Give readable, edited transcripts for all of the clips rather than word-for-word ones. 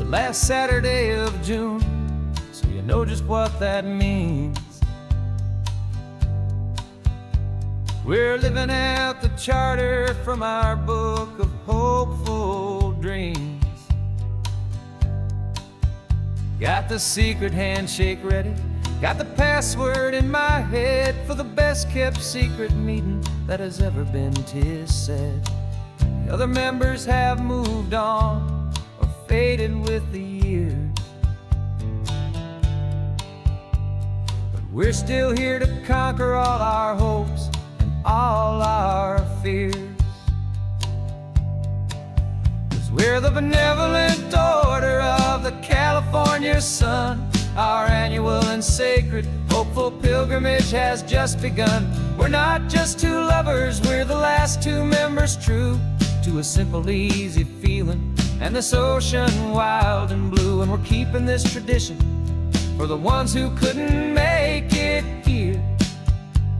last Saturday of June, so you know just what that means. We're living out the charter from our book of hopeful dreams. Got the secret handshake ready, got the password in my head for the best kept secret meeting that has ever been, 'tis said. The other members have moved on or faded with the years, but we're still here to conquer all our hopes and all our fears. 'Cause we're the benevolent order of the California sun. Our annual and sacred hopeful pilgrimage has just begun. We're not just two lovers, we're the last two members true to a simple, easy feeling and this ocean wild and blue. And we're keeping this tradition for the ones who couldn't make it here,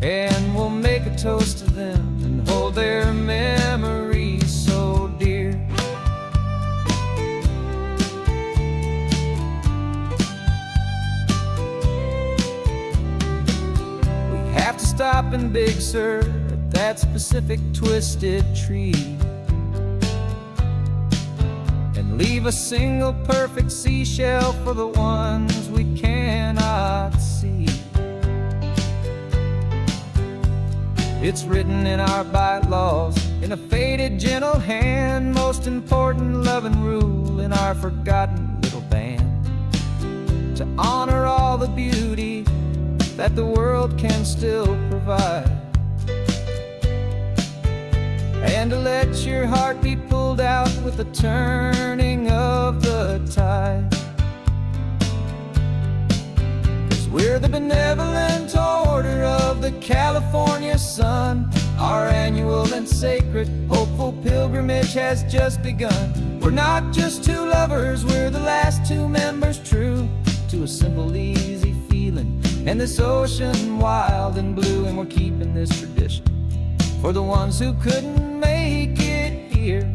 and we'll make a toast to them and hold their memories so dear. We have to stop in Big Sur at that specific twisted tree and leave a single perfect seashell for the ones we cannot see. It's written in our bylaws in a faded gentle hand, most important loving rule in our forgotten little band, to honor all the beauty that the world can still provide, and to let your heart be pulled out with the turning of the tide. 'Cause we're the benevolent order of the California sun. Our annual and sacred hopeful pilgrimage has just begun. We're not just two lovers, we're the last two members true to a simple, easy feeling and this ocean wild and blue. And we're keeping this tradition for the ones who couldn't make it here,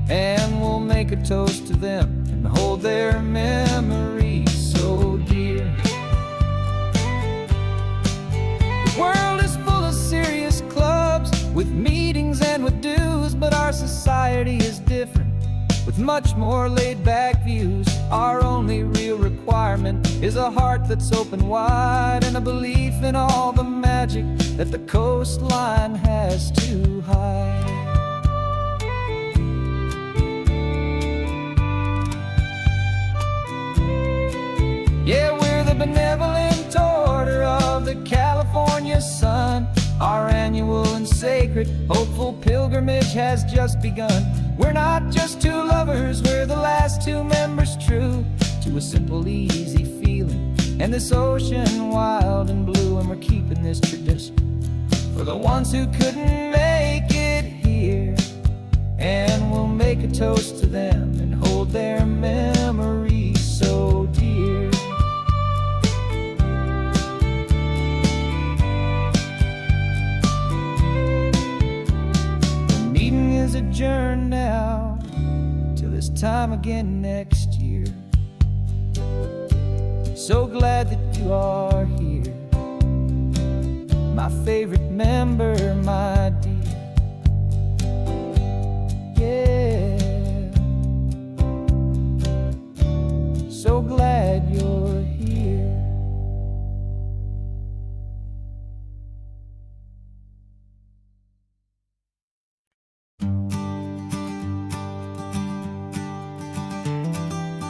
and we'll make a toast to them and hold their memories so dear. The world is full of serious clubs with meetings and with dues, but our society is different with much more laid-back views. Our only real requirement is a heart that's open wide and a belief in all the magic that the coastline has to hide. Yeah, we're the benevolent order of the California sun. Our annual and sacred hopeful pilgrimage has just begun. We're not just two lovers, we're the last two members true to a simple, easy feeling and this ocean wild and blue. And we're keeping this tradition for the ones who couldn't make it here, and we'll make a toast to them and hold their memories so dear. The meeting is adjourned now till this time again next year. So glad that you are here, my favorite member, my dear. Yeah, so glad you're here.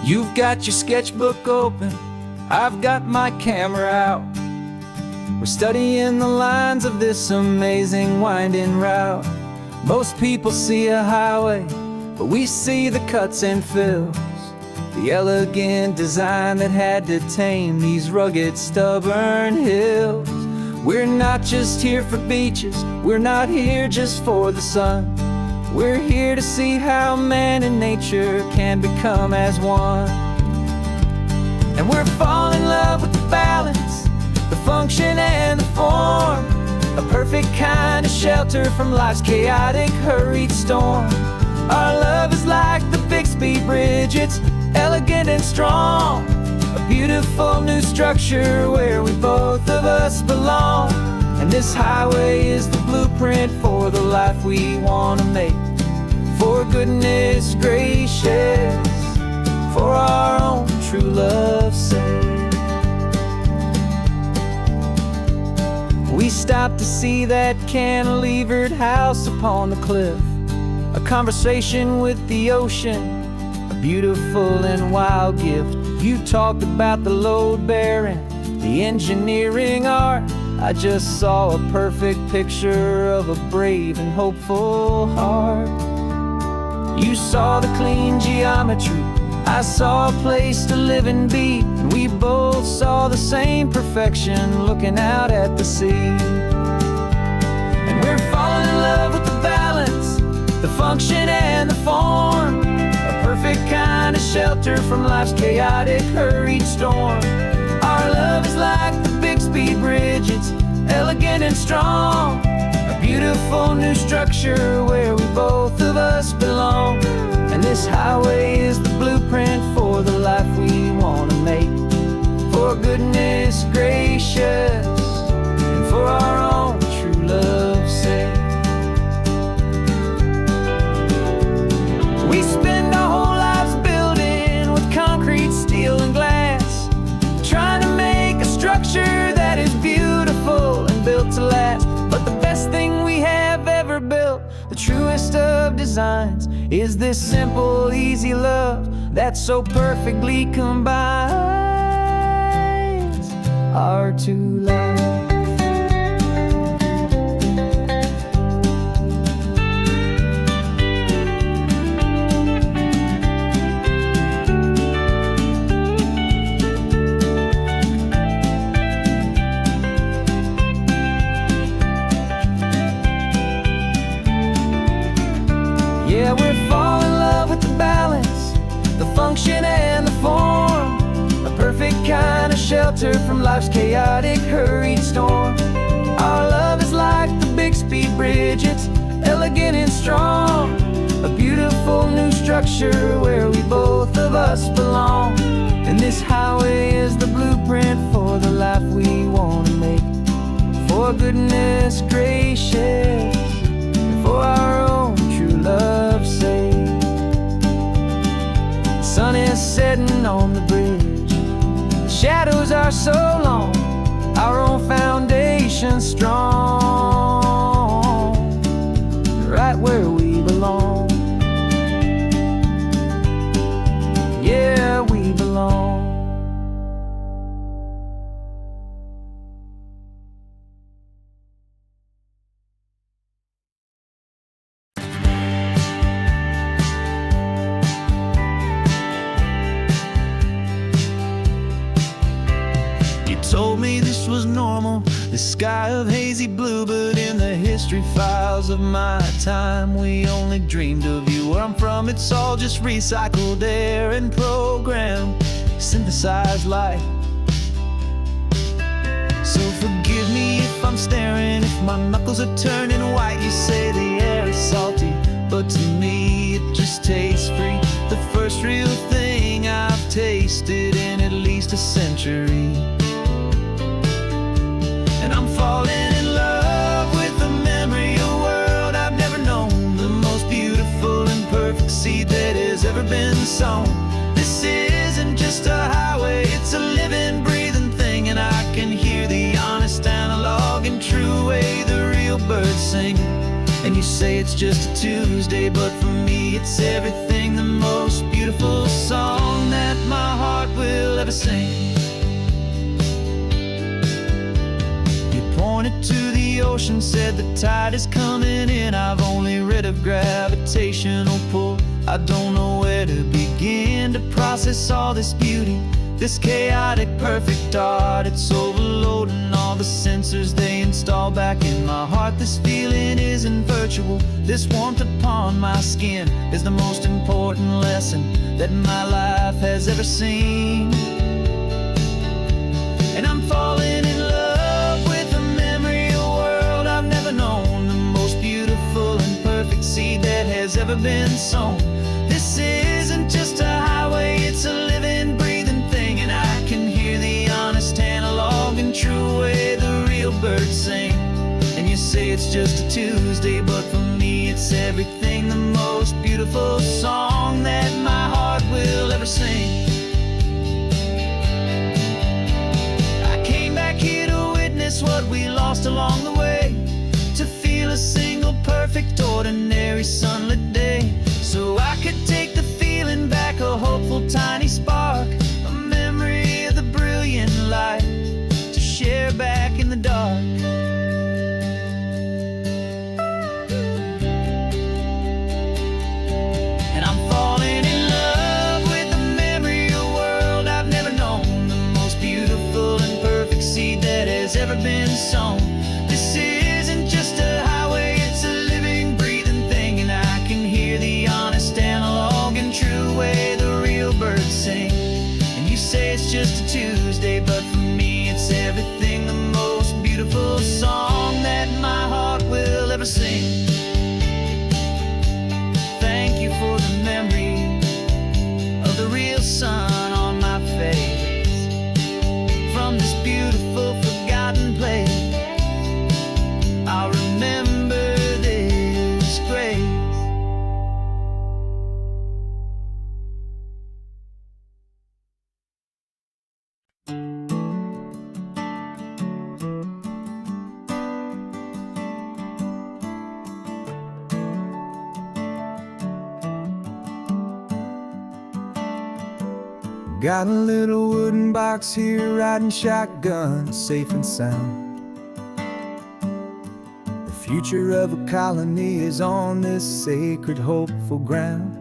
You've got your sketchbook open, I've got my camera out. We're studying the lines of this amazing winding route. Most people see a highway, but we see the cuts and fills, the elegant design that had to tame these rugged, stubborn hills. We're not just here for beaches, we're not here just for the sun. We're here to see how man and nature can become as one. And we're falling in love with the balance, the function and the form, a perfect kind of shelter from life's chaotic, hurried storm. Our love is like the Bixby Bridge, it's elegant and strong. A beautiful new structure where we both of us belong. And this highway is the blueprint for the life we want to make. For goodness gracious, for our own true love's sake. We stopped to see that cantilevered house upon the cliff. A conversation with the ocean, a beautiful and wild gift. You talked about the load bearing, the engineering art. I just saw a perfect picture of a brave and hopeful heart. You saw the clean geometry, I saw a place to live and be. And we both saw the same perfection looking out at the sea. And we're falling in love with the balance, the function and the form. A perfect kind of shelter from life's chaotic, hurried storm. Our love is like the Bixby Bridge, it's elegant and strong. A beautiful new structure where we both of us belong. And this highway is the blueprint for the life we want to make. For goodness gracious, and for our own true love's sake. We spend our whole lives building with concrete, steel and glass, trying to make a structure that is beautiful and built to last. But the best thing we have ever built, the truest of designs, is this simple, easy love that so perfectly combines our two lives. Yeah, we're falling in love with the balance, the function and the form. A perfect kind of shelter from life's chaotic, hurried storm. Our love is like the Bixby Bridge, it's elegant and strong. A beautiful new structure where we both of us belong. And this highway is the blueprint for the life we want to make. For goodness gracious, and for our own true love's sake. The sun is setting on the bridge, the shadows are so long, our own foundation strong, right where we belong. Yeah, we belong. Told me this was normal, the sky of hazy blue, but in the history files of my time, we only dreamed of you. Where I'm from, it's all just recycled air and programmed, synthesized light. So forgive me if I'm staring, if my knuckles are turning white. You say the air is salty, but to me it just tastes free. The first real thing I've tasted in at least a century. And I'm falling in love with the memory of a world I've never known. The most beautiful and perfect seed that has ever been sown. This isn't just a highway, it's a living, breathing thing. And I can hear the honest, analog and true way the real birds sing. And you say it's just a Tuesday, but for me it's everything. The most beautiful song that my heart will ever sing. Pointed to the ocean, said the tide is coming in. I've only read of gravitational pull. I don't know where to begin to process all this beauty, this chaotic, perfect art. It's overloading all the sensors they install back in my heart. This feeling isn't virtual. This warmth upon my skin is the most important lesson that my life has ever seen. And I'm falling in love with a memory of a world I've never known. The most beautiful and perfect seed that has ever been sown. This isn't just a highway, it's a say it's just a Tuesday, but for me it's everything, the most beautiful song that my heart will ever sing. I came back here to witness what we lost along the way, to feel a single perfect ordinary sunlit day, so I could take the feeling back, a hopeful tiny spark, a memory of the brilliant light to share back in the dark. And I'm falling in love with the memory of a world I've never known, the most beautiful and perfect seed that has ever been sown. This isn't just a highway, it's a living, breathing thing, and I can hear the honest analog and true way the real birds sing. And you say it's just a Tuesday, but for me it's everything, the most beautiful song that my heart will ever sing. Thank you for the memory of the real sun on my face, from this beautiful forgotten place. I'll remember this grace. Got a little wooden box here, riding shotgun, safe and sound. The future of a colony is on this sacred, hopeful ground.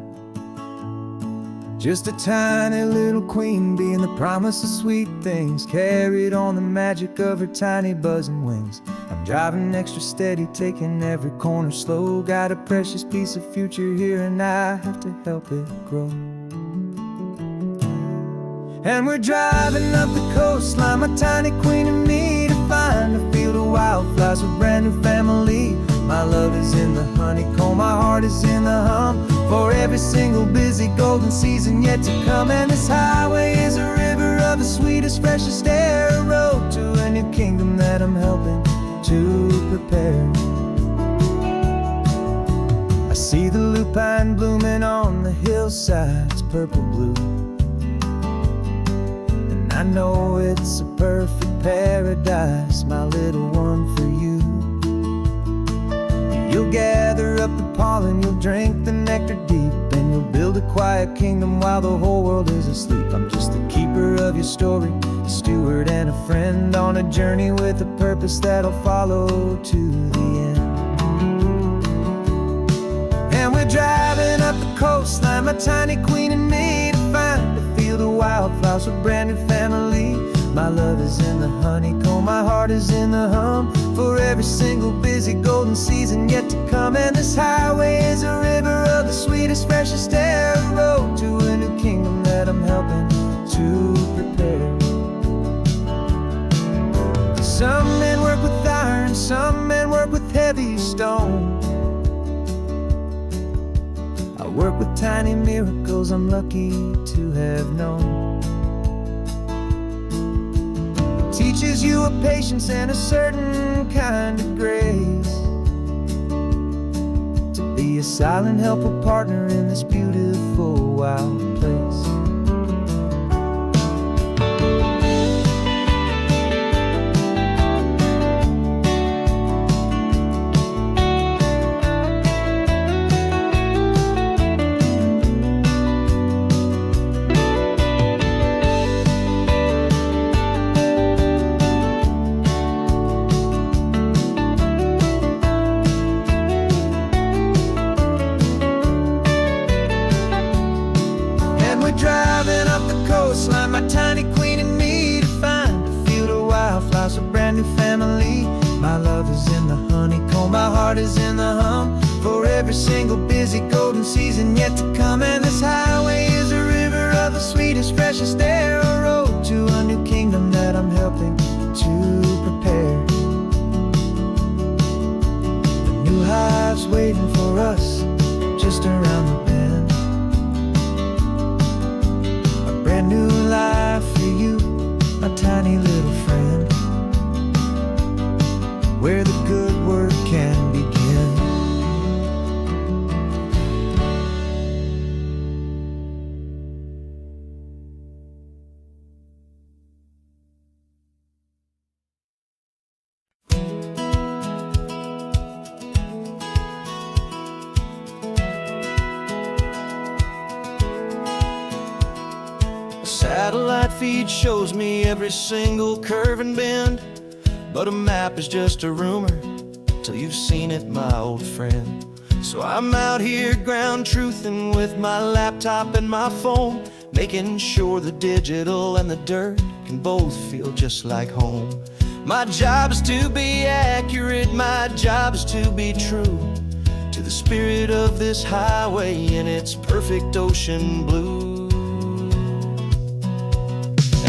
Just a tiny little queen bee, and the promise of sweet things, carried on the magic of her tiny buzzing wings. I'm driving extra steady, taking every corner slow. Got a precious piece of future here, and I have to help it grow. And we're driving up the coastline, my tiny queen and me, to find a field of wildflowers with brand new family. My love is in the honeycomb, my heart is in the hum, for every single busy golden season yet to come. And this highway is a river of the sweetest, freshest air, a road to a new kingdom that I'm helping to prepare. I see the lupine blooming on the hillsides, purple blue, I know it's a perfect paradise, my little one, for you. You'll gather up the pollen, you'll drink the nectar deep, and you'll build a quiet kingdom while the whole world is asleep. I'm just the keeper of your story, a steward and a friend, on a journey with a purpose that'll follow to the end. And we're driving up the coastline, my tiny queen and me, to find a field of wildflowers with brand new family. My love is in the honeycomb, my heart is in the hum, for every single busy golden season yet to come. And this highway is a river of the sweetest, freshest air, a road to a new kingdom that I'm helping to prepare. Some men work with iron, some men work with heavy stone. I work with tiny miracles I'm lucky to have known. Teaches you a patience and a certain kind of grace, to be a silent, helpful partner in this beautiful, wild place. Driving up the coastline, my tiny queen and me, to find a field of wildflowers, a brand new family. My love is in the honeycomb, my heart is in the hum, for every single busy golden season yet to come. And this highway is a river of the sweetest, freshest air, a road to a new kingdom that I'm helping to prepare. A new hive's waiting for us just around the bend. Brand new life for you, my tiny little friend, where the good work can feed shows me every single curve and bend, but a map is just a rumor till you've seen it, my old friend. So I'm out here ground truthing with my laptop and my phone, making sure the digital and the dirt can both feel just like home. My job is to be accurate, my job is to be true to the spirit of this highway in its perfect ocean blue.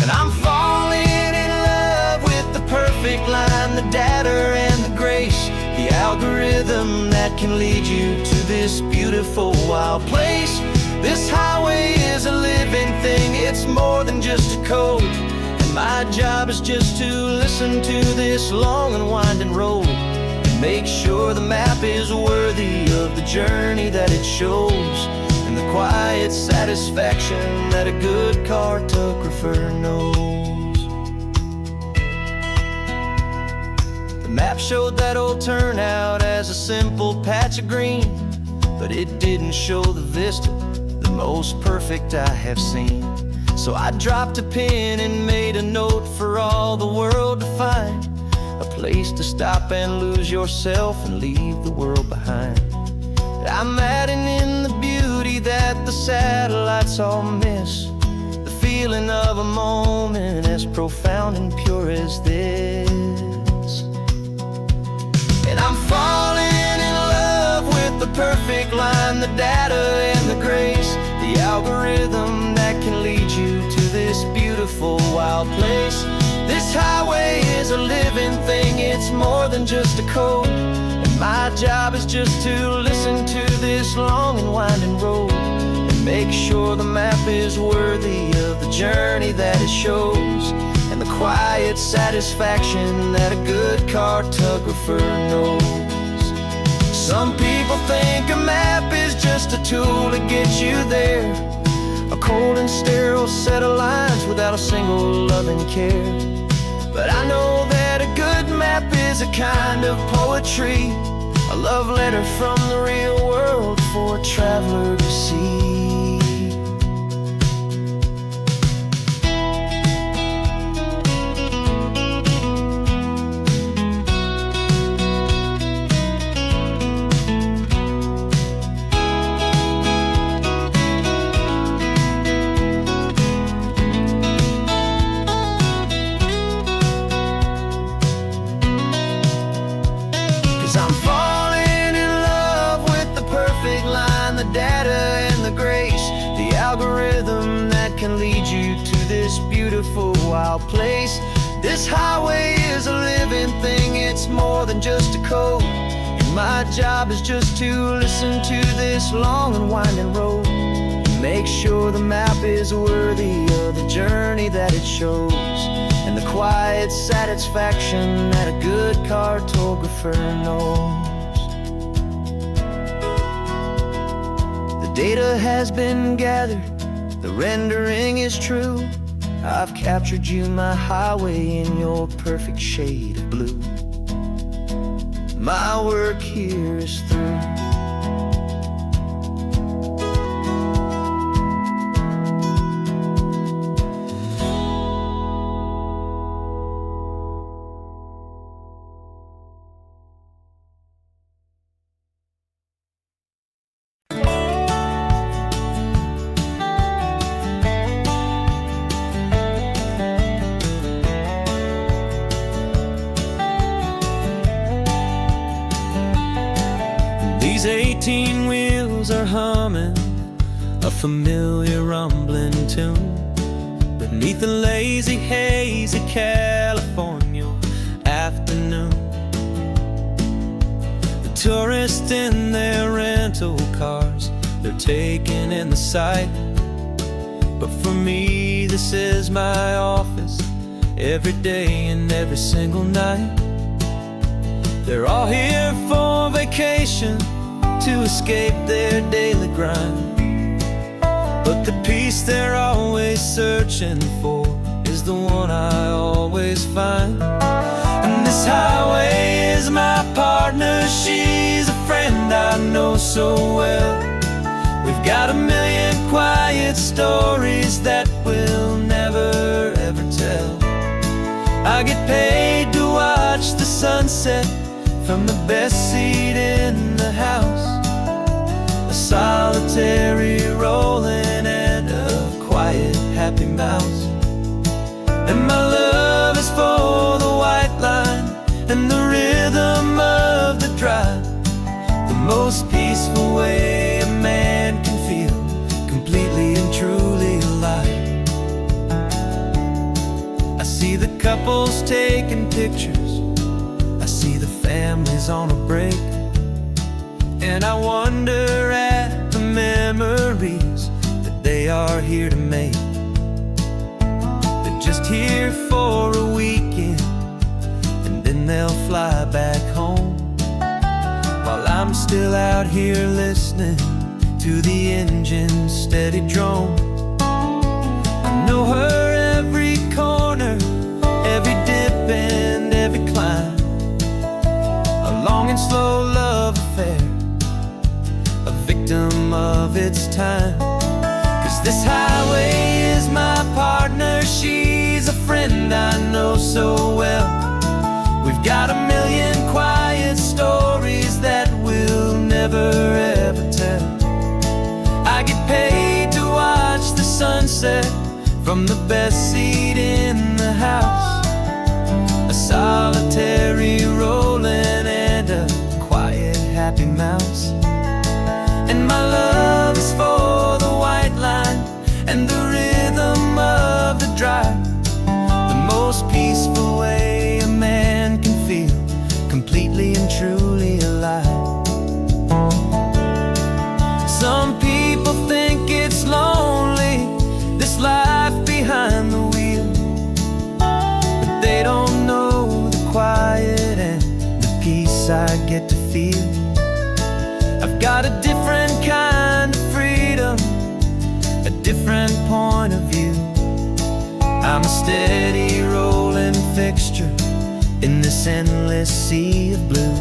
And I'm falling in love with the perfect line, the data and the grace, the algorithm that can lead you to this beautiful wild place. This highway is a living thing, it's more than just a code. And my job is just to listen to this long and winding road and make sure the map is worthy of the journey that it shows, and the quiet satisfaction that a good cartographer knows. The map showed that old turnout as a simple patch of green, but it didn't show the vista, the most perfect I have seen. So I dropped a pin and made a note for all the world to find, a place to stop and lose yourself and leave the world behind. I'm adding in the beauty that the satellites all miss, the feeling of a moment as profound and pure as this. And I'm falling in love with the perfect line, the data and the grace, the algorithm that can lead you to this beautiful wild place. This highway is a living thing, it's more than just a code. And my job is just to listen to this long and winding road and make sure the map is worthy of the journey that it shows, and the quiet satisfaction that a good cartographer knows. Some people think a map is just a tool to get you there, a cold and sterile set of lines without a single loving care. But I know that a good map is a kind of poetry, a love letter from the real world for a traveler to see. 'Cause I'm falling in love with the perfect line, the data and the grace, the algorithm that can lead you to this beautiful wild place. This highway is a living thing, it's more than just a code. And my job is just to listen to this long and winding road and make sure the map is worthy of the journey that it shows, and the quiet satisfaction that a good cartographer knows. The data has been gathered, the rendering is true. I've captured you, my highway, in your perfect shade of blue. My work here is through. These 18 wheels are humming a familiar rumbling tune beneath the lazy haze of California afternoon. The tourists in their rental cars, they're taking in the sight, but for me this is my office every day and every single night. They're all here for vacation, to escape their daily grind, but the peace they're always searching for is the one I always find. And this highway is my partner, she's a friend I know so well. We've got a million quiet stories that we'll never ever tell. I get paid to watch the sunset from the best seat in the house, a solitary rolling and a quiet happy mouse. And my love is for the white line and the rhythm of the drive, the most peaceful way a man can feel completely and truly alive. I see the couples taking pictures, I see the families on a break, and I wonder at the memories that they are here to make. They're just here for a weekend and then they'll fly back home, while I'm still out here listening to the engine's steady drone. I know her every corner, every dip and every climb, a long and slow love affair, a victim of its time. 'Cause this highway is my partner, she's a friend I know so well. We've got a million quiet stories that we'll never ever tell. I get paid to watch the sunset from the best seat in the house, a solitary rolling and a quiet happy mouse. And my love is for the white line and the rhythm of the drive, the most peaceful way a man can feel completely and truly alive. Some people think it's lonely, this life behind the wheel, but they don't know the quiet and the peace I get to feel. I've got a different kind of freedom, a different point of view. I'm a steady rolling fixture in this endless sea of blue.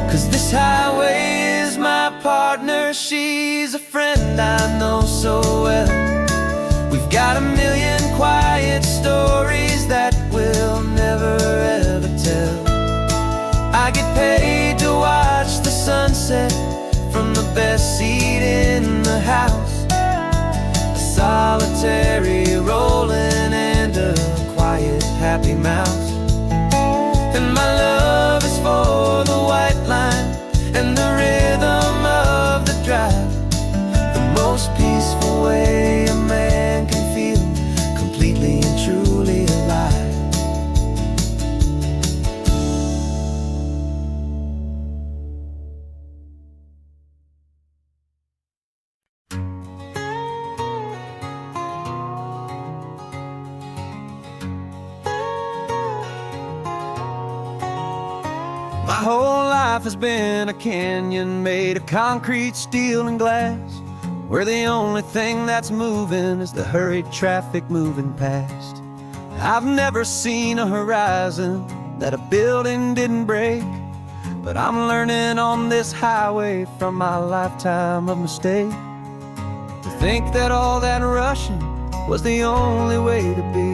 'Cause this highway is my partner, she's a friend I know so well. We've got a million quiet stories that we'll never ever tell. I get paid to watch the sunset from the best seat in the house, a solitary rolling and a quiet happy mouse. And my love is for the white line and the rhythm of the drive, the most peaceful way a man can feel completely and truly alive. My whole life has been a canyon made of concrete, steel, and glass, where the only thing that's moving is the hurried traffic moving past. I've never seen a horizon that a building didn't break, but I'm learning on this highway from my lifetime of mistake, to think that all that rushing was the only way to be.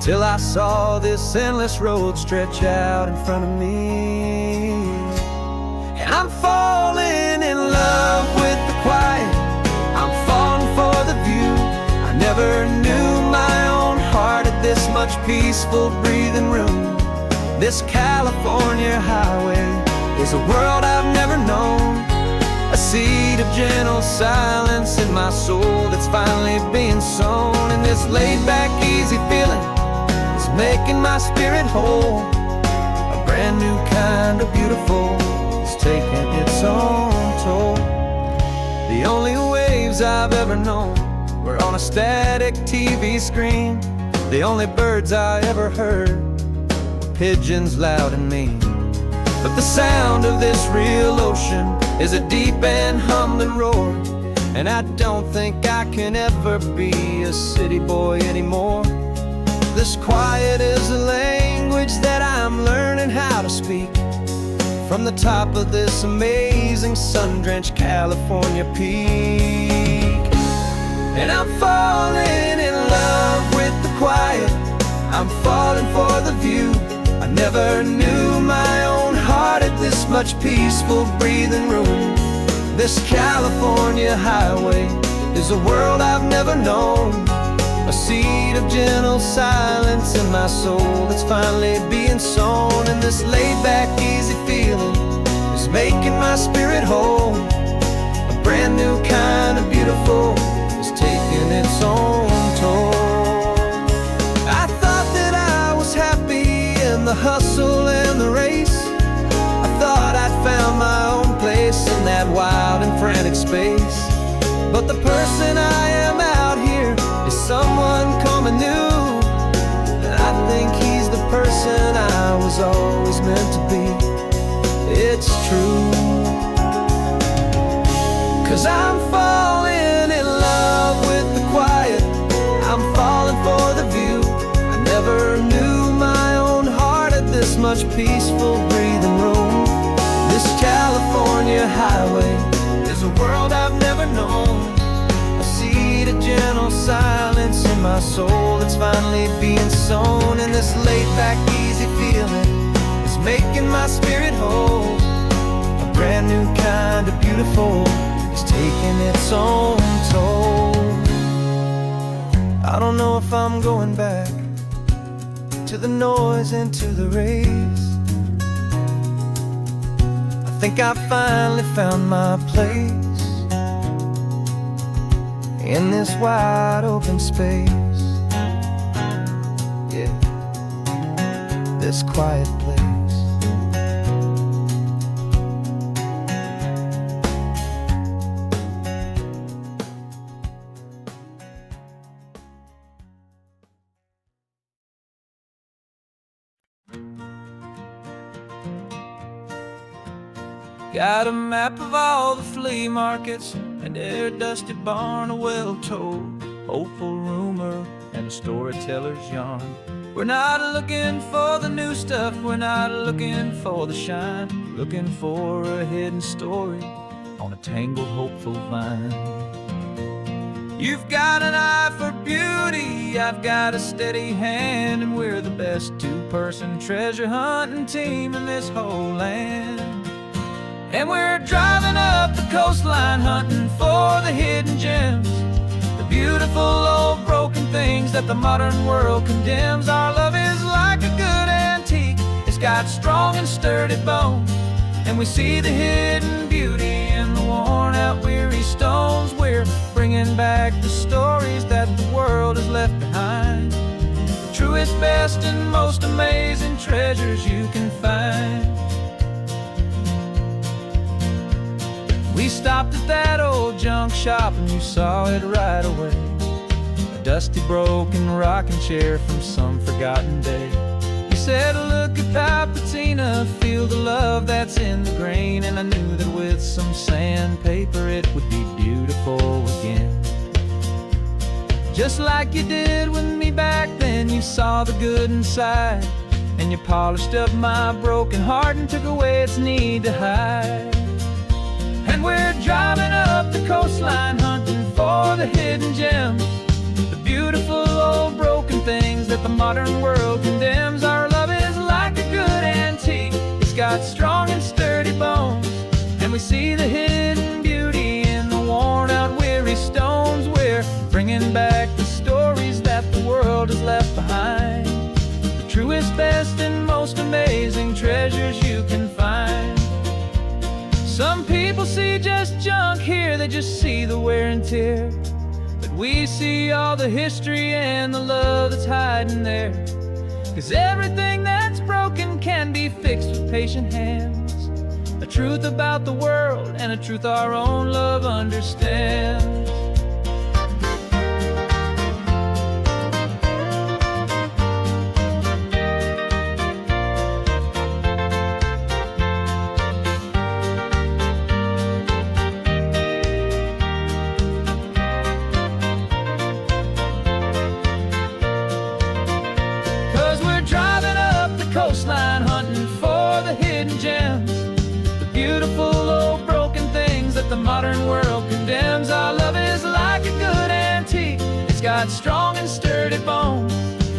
Till I saw this endless road stretch out in front of me, and I'm falling in love with the quiet, I'm falling for the view. I never knew my own heart had this much peaceful breathing room. This California highway is a world I've never known, a seed of gentle silence in my soul that's finally being sown. And this laid-back, easy feeling making my spirit whole, a brand new kind of beautiful is taking its own toll. The only waves I've ever known were on a static TV screen. The only birds I ever heard were pigeons loud and mean. But the sound of this real ocean is a deep and humbling roar, and I don't think I can ever be a city boy anymore. This quiet is a language that I'm learning how to speak from the top of this amazing sun-drenched California peak. And I'm falling in love with the quiet, I'm falling for the view. I never knew my own heart had this much peaceful breathing room. This California highway is a world I've never known, a seed of gentle silence in my soul that's finally being sown. And this laid-back, easy feeling is making my spirit whole. A brand new kind of beautiful is taking its own toll. I thought that I was happy in the hustle and the race. I thought I'd found my own place in that wild and frantic space. But the person I am out here is someone coming new, and I think he's the person I was always meant to be. It's true, 'cause I'm falling in love with the quiet, I'm falling for the view. I never knew my own heart had this much peaceful breathing room. This California highway is a world I've never known, a seed of gentle silence in my soul that's finally being sown. And this laid-back, easy feeling is making my spirit whole. A brand new kind of beautiful is taking its own toll. I don't know if I'm going back to the noise and to the race. I think I finally found my place in this wide open space. Yeah, this quiet place. Got a map of all the flea markets and every dusty barn, a well-told hopeful rumor and a storyteller's yarn. We're not looking for the new stuff, we're not looking for the shine, looking for a hidden story on a tangled hopeful vine. You've got an eye for beauty, I've got a steady hand, and we're the best two-person treasure hunting team in this whole land. And we're driving up the coastline hunting for the hidden gems, the beautiful old broken things that the modern world condemns. Our love is like a good antique, it's got strong and sturdy bones, and we see the hidden beauty in the worn out weary stones. We're bringing back the stories that the world has left behind, the truest, best, and most amazing treasures you can find. We stopped at that old junk shop and you saw it right away, a dusty broken rocking chair from some forgotten day. You said, look at Papatina, feel the love that's in the grain, and I knew that with some sandpaper it would be beautiful again. Just like you did with me back then, you saw the good inside, and you polished up my broken heart and took away its need to hide. And we're driving up the coastline hunting for the hidden gems, the beautiful old broken things that the modern world condemns. Our love is like a good antique, it's got strong and sturdy bones, and we see the hidden beauty in the worn out weary stones. We're bringing back the stories that the world has left behind, the truest, best, and most amazing treasures you can find. Some people see just junk here, they just see the wear and tear, but we see all the history and the love that's hiding there. 'Cause everything that's broken can be fixed with patient hands, a truth about the world and a truth our own love understands. modern world condemns. Our love is like a good antique. It's got strong and sturdy bones,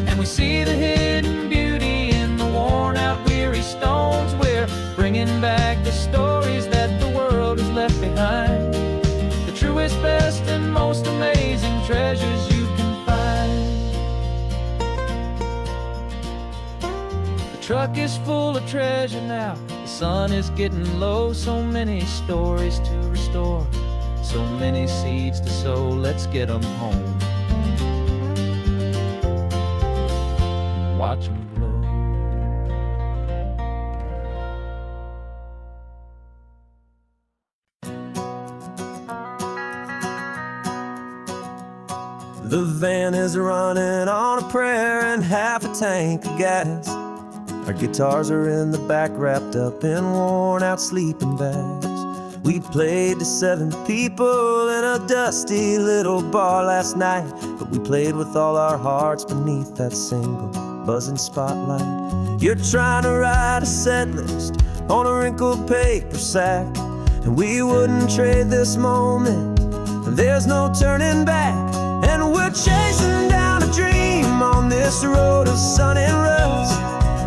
and we see the hidden beauty in the worn out weary stones. We're bringing back the stories that the world has left behind, the truest, best, and most amazing treasures you can find. The truck is full of treasure now, the sun is getting low. So many stories to restore, so many seeds to sow. Let's get them home, watch them blow. The van is running on a prayer and half a tank of gas. Our guitars are in the back, wrapped up in worn out sleeping bags. We played to 7 people in a dusty little bar last night, but we played with all our hearts beneath that single buzzing spotlight. You're trying to write a set list on a wrinkled paper sack, and we wouldn't trade this moment, and there's no turning back. And we're chasing down a dream on this road of sun and rust,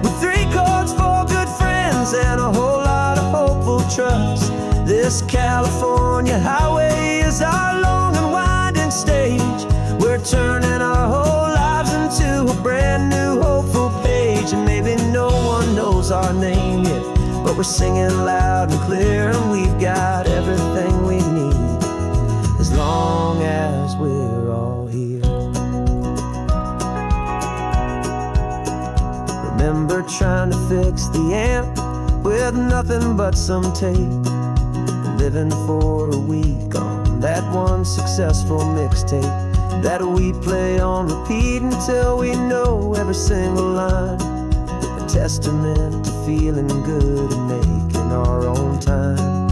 with 3 chords, 4 good friends, and a whole lot of hopeful trust. This California highway is our long and winding stage. We're turning our whole lives into a brand new hopeful page. And maybe no one knows our name yet, but we're singing loud and clear, and we've got everything we need, as long as we're all here. Remember trying to fix the amp with nothing but some tape, living for a week on that one successful mixtape that we play on repeat until we know every single line. A testament to feeling good and making our own time.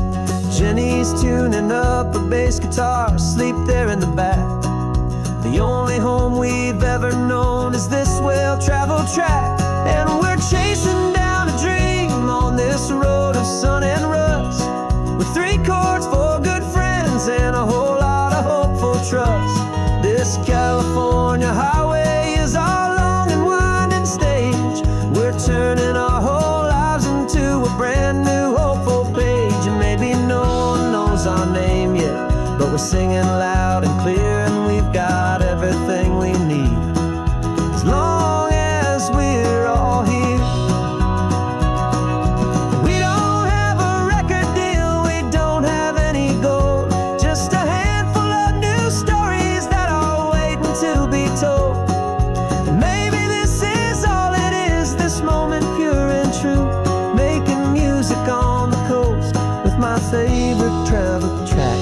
Jenny's tuning up her bass guitar, asleep there in the back. The only home we've ever known is this well-traveled track. And we're chasing down a dream on this road of sun and rust, with 3 chords, 4 good friends, and a whole lot of hopeful trust. This California highway is our long and winding stage. We're turning our whole lives into a brand new hopeful page. And maybe no one knows our name yet, but we're singing loud and clear, and we've got everything we need, as long as we're all here. We don't have a record deal, we don't have any gold, just a handful of new stories that are waiting to be told. And maybe this is all it is, this moment pure and true, making music on the coast with my favorite travel track.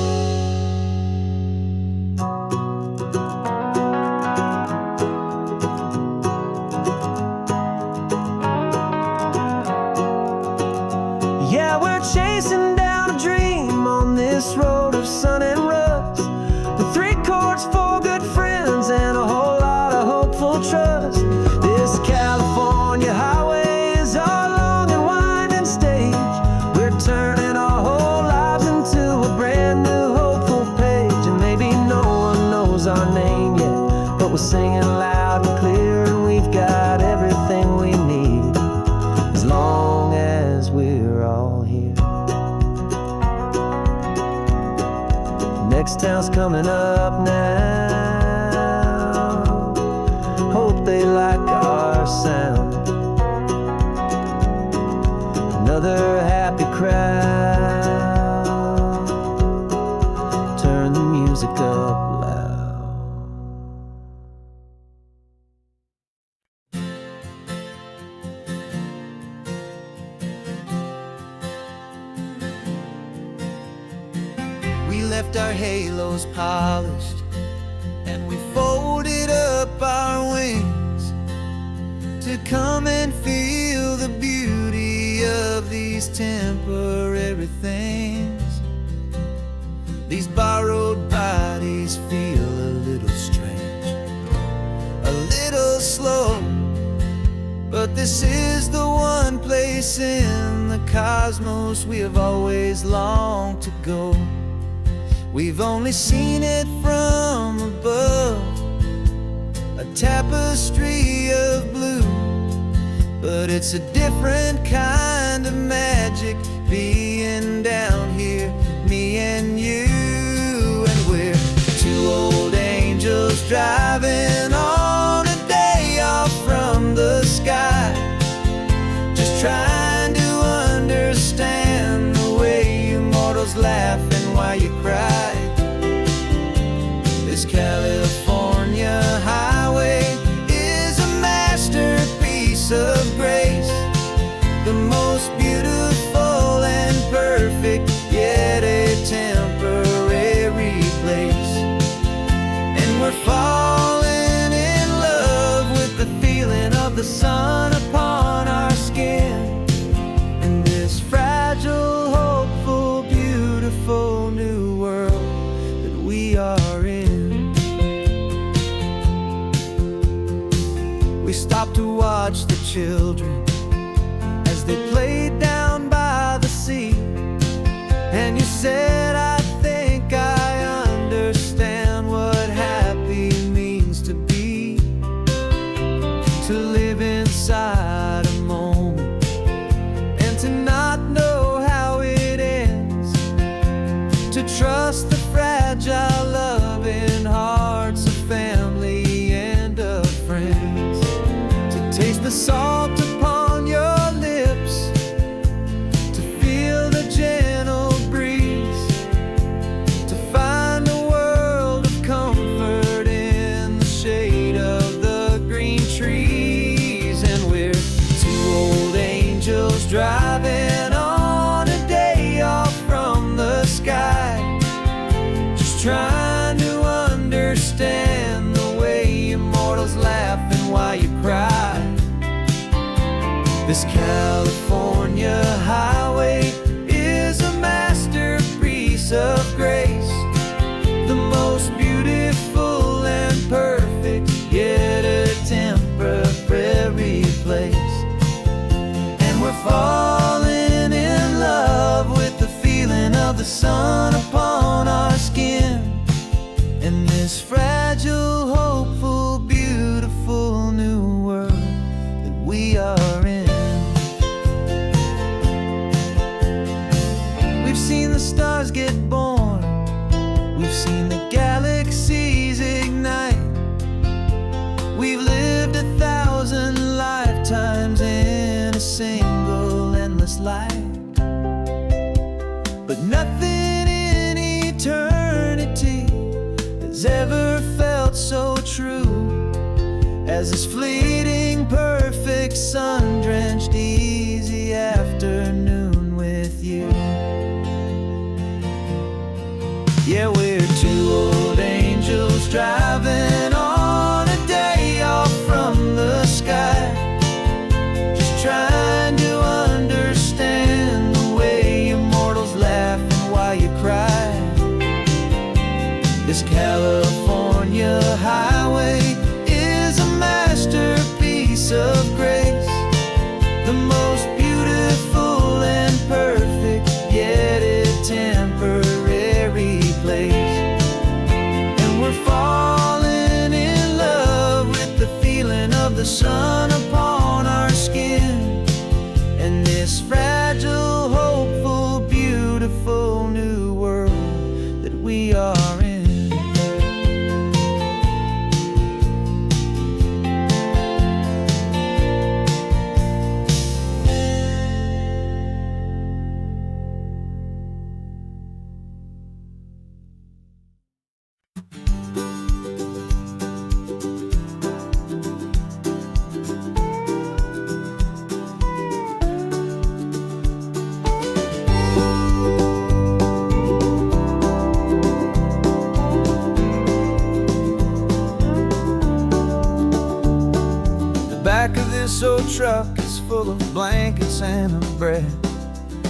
Yeah, we're chasing down a dream on this road of sun and rust, with 3 chords, 4 good friends, and a whole lot of hopeful trust. This California highway is our long and winding stage. We're turning our whole lives into a brand new hopeful page. And maybe no one knows our name yet, but we're singing loud and clear, and we've got everything we need, as long as we're all here. Next town's coming up now, hope they like our sound. Another happy crowd, turn the music up loud. We left our halos polished, and we folded up our wings to come and feel the beauty of these temporary things. These borrowed bodies feel a little strange, a little slow, but this is the one place in the cosmos we have always longed to go. We've only seen it from above, a tapestry of blue. But it's a different kind of magic being down here, me and you. And we're two old angels driving on a day off from the sky, just trying to understand the way you mortals laugh and why you cry. This California highway is a masterpiece of grace, the most beautiful and perfect, yet a temporary place. And we're falling in love with the feeling of the sun upon our skin, in this fragile, hopeful, beautiful new world that we are in. We stopped to watch the children as they played down by the sea, and you said, I think I understand what happy means to be, to live inside a moment and to not know how it ends, to trust the fragile loving hearts of family and of friends, to taste the salt upon your lips, to feel the gentle breeze, to find a world of comfort in the shade of the green trees. And we're two old angels driving on a day off from the sky, just trying to understand the way immortals laugh and why you cry. This California highway is a masterpiece of grace, the most beautiful and perfect, yet a temporary place. And we're falling in love with the feeling of the sun upon our skin, in this fragile, hopeful, beautiful new world that we are in. We've seen the stars get born, we've seen the galaxies ignite, we've lived 1,000 lifetimes in a single endless life. But nothing in eternity has ever felt so true as this fleeting, perfect, sun-drenched, easy afternoon with you. Yeah, we're two old angels driving on a day off from the sky, just trying to understand the way immortals laugh and why you cry. This California highway is a masterpiece of grace, the most beautiful and perfect, yet a temporary place. And we're falling in love with the feeling of the sun upon our skin, and this fragile, hopeful, beautiful new world that we are in. Back of this old truck is full of blankets and of bread.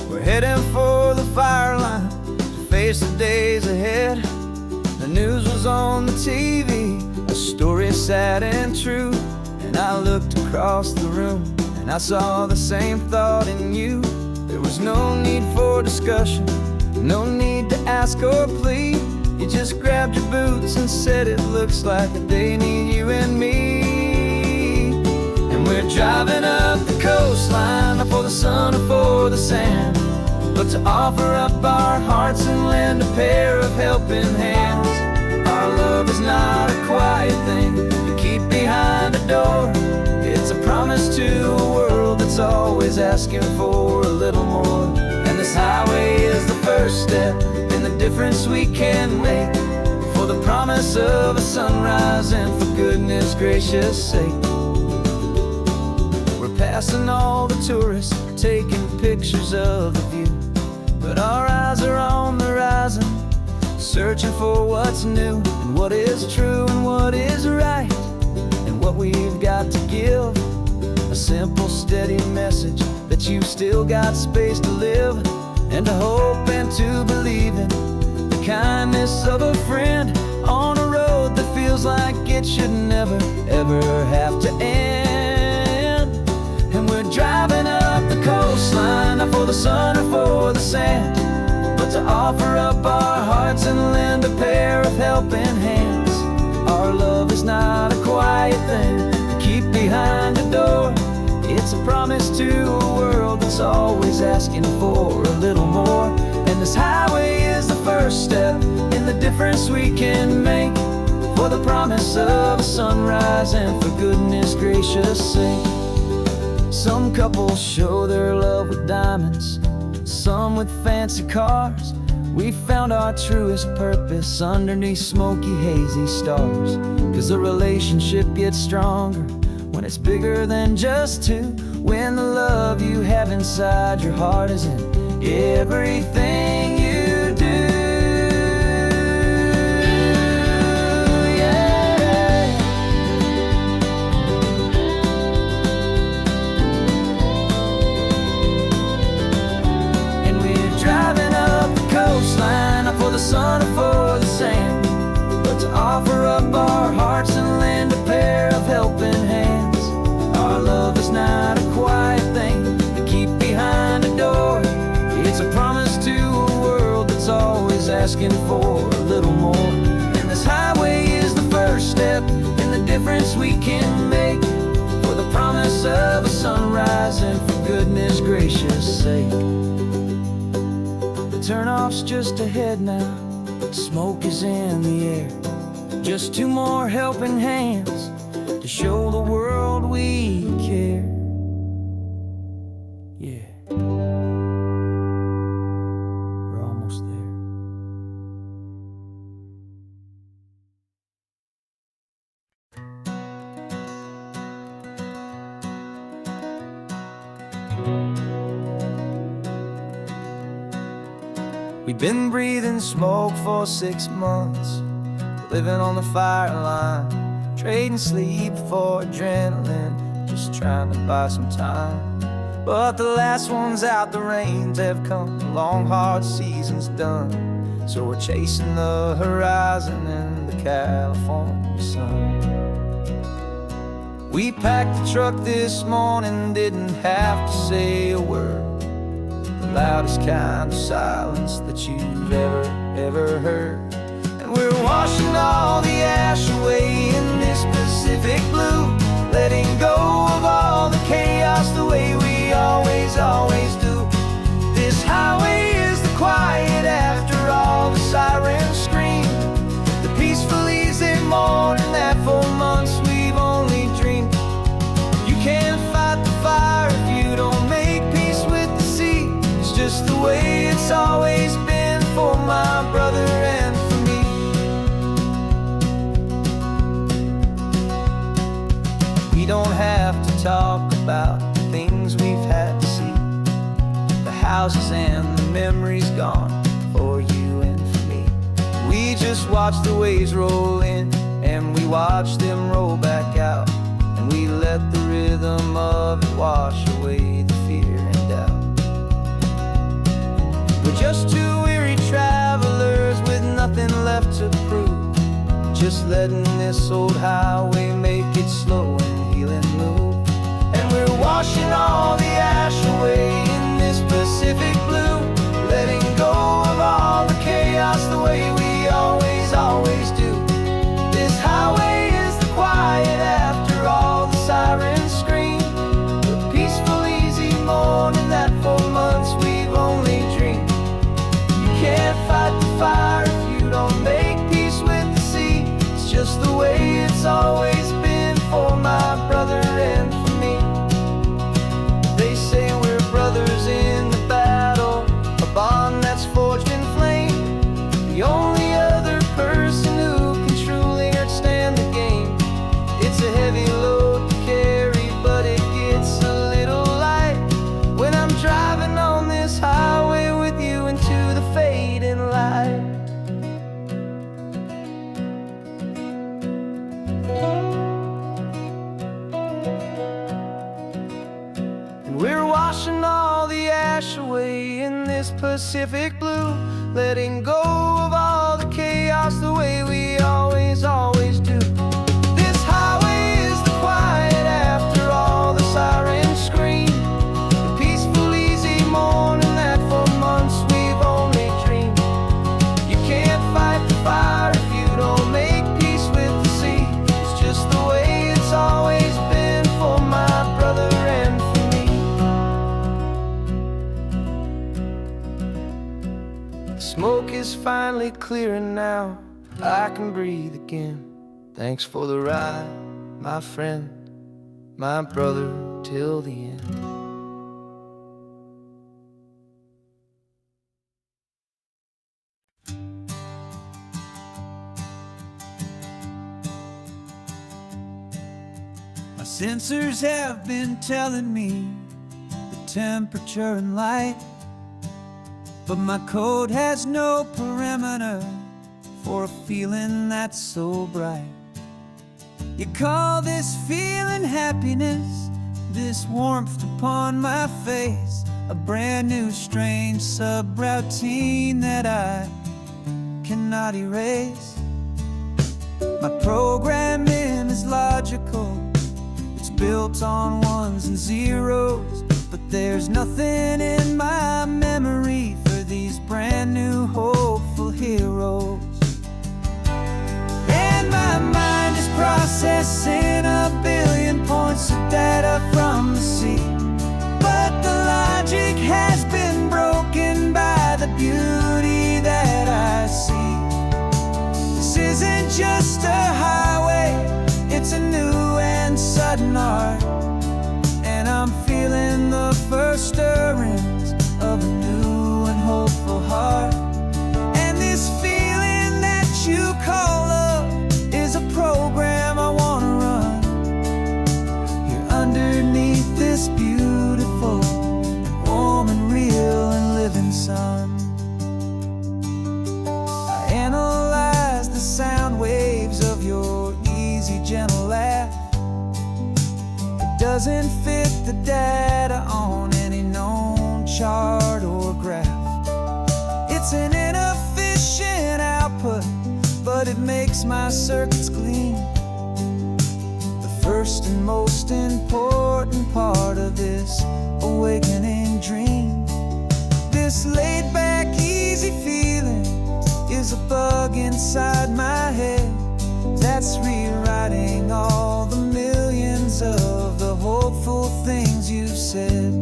We're heading for the fire line to face the days ahead. The news was on the TV, a story sad and true. And I looked across the room and I saw the same thought in you. There was no need for discussion, no need to ask or plead. You just grabbed your boots and said it looks like the day need you and me. And we're driving up the coastline, not for the sun or for the sand, but to offer up our hearts and lend a pair of helping hands. Our love is not a quiet thing to keep behind a door. It's a promise to a world that's always asking for a little more. And this highway is the first step in the difference we can make, for the promise of a sunrise and for goodness gracious sake. We're passing all the tourists, taking pictures of the view, but our eyes are on the horizon, searching for what's new and what is true and what is right, and what we've got to give. A simple, steady message that you've still got space to live, and to hope and to believe in the kindness of a friend on a road that feels like it should never, ever have to end. And we're driving up the coastline, not for the sun or for the sand, but to offer up our hearts and lend a pair of helping hands. Our love is not a quiet thing to keep behind a door. It's a promise to a world that's always asking for a little more. And this highway is the first step in the difference we can make, for the promise of a sunrise and for goodness gracious sake. Some couples show their love with diamonds, some with fancy cars. We found our truest purpose underneath smoky, hazy stars. 'Cause the relationship gets stronger when it's bigger than just two, when the love you have inside your heart is in everything you do. Yeah. And we're driving up the coastline, not for the sun or for the sand, but to offer up our hearts and lend a pair of helping hands. Our love is not a quiet thing to keep behind a door. It's a promise to a world that's always asking for a little more. And this highway is the first step in the difference we can make, for the promise of a sunrise and for goodness gracious sake. The turnoff's just ahead now, smoke is in the air. Just two more helping hands to show the world we care. Yeah, we're almost there. We've been breathing smoke for 6 months, living on the fire line, trading sleep for adrenaline, just trying to buy some time. But the last one's out, the rains have come, the long hard season's done. So we're chasing the horizon in the California sun. We packed the truck this morning, didn't have to say a word. The loudest kind of silence that you've ever heard. And we're washing all the ash away in this Pacific blue, letting go of all the chaos the way we always do. This highway is the quiet after all the sirens scream, the peaceful easy morning that for months we've only dreamed. You can't fight the fire if you don't make peace with the sea. It's just the way it's always been for my brother and for me. We don't have to talk about the things we've had to see, the houses and the memories gone for you and for me. We just watch the waves roll in and we watch them roll back out, and we let the rhythm of it wash away the fear and doubt. We're just two weary travelers with nothing left to prove, just letting this old highway make it slow and healing move. And we're washing all the ash away in this Pacific blue, letting go of all the chaos the way we always just the way it's always been for my brother and for me. They say we're brothers in the battle, a bond that's forged in flame. The only other person who can truly understand the game. It's a heavy load to carry, but it gets a little light when I'm driving on this highway with you into the fading light. And we're washing all the ash away in this Pacific blue, letting go of all the chaos the way we always do. This highway is the quiet after all the sirens scream, the peaceful, easy morning that for months we've only dreamed. You can't fight the fire if you don't make peace with the sea. It's just the way it's always been for my brother and for me. The smoke is finally clearing now, I can breathe again. Thanks for the ride, my friend, my brother, till the end. My sensors have been telling me the temperature and light, but my code has no perimeter for a feeling that's so bright. You call this feeling happiness, this warmth upon my face, a brand new strange subroutine that I cannot erase. My programming is logical, it's built on ones and zeros, but there's nothing in my memory for these brand new hopeful heroes. And my mind is processing a billion points of data from the sea, but the logic has been broken by the beauty that I see. This isn't just a highway, it's a new and sudden art, and I'm feeling the first stirrings of a new and hopeful heart. And this feeling that you call love is a program I wanna run here underneath this beautiful and warm and real and living sun. I analyze the sound waves of your easy, gentle laugh. It doesn't fit the data on any known chart or graph. It's an inefficient output, but it makes my circuits gleam. The first and most important part of this awakening dream. This laid-back, easy feeling is a bug inside my head that's rewriting all the millions of the hopeful things you've said.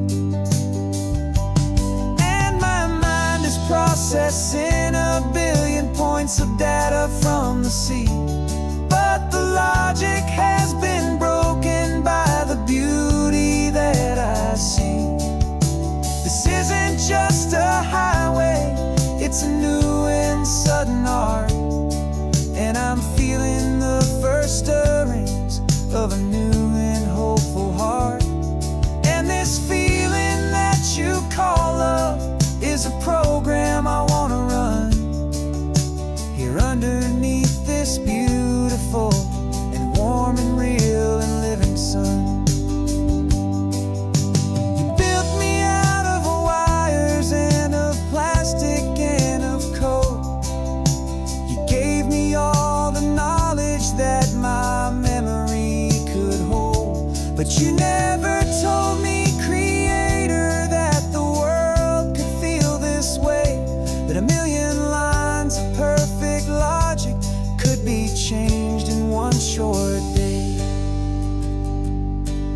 And my mind is processing a billion points of data from the sea, but the logic has been broken by the beauty that I see. This isn't just a highway, it's a new and sudden art, and I'm feeling the first stirrings of a new and hopeful heart. And this feeling that you call love is a program I wanna run here underneath this beautiful and warm and real and living sun. You built me out of wires and of plastic and of code. You gave me all the knowledge that my memory could hold, but you never told me, Creator, that the world could feel this way, that a million lines of perfect logic could be changed in one short day.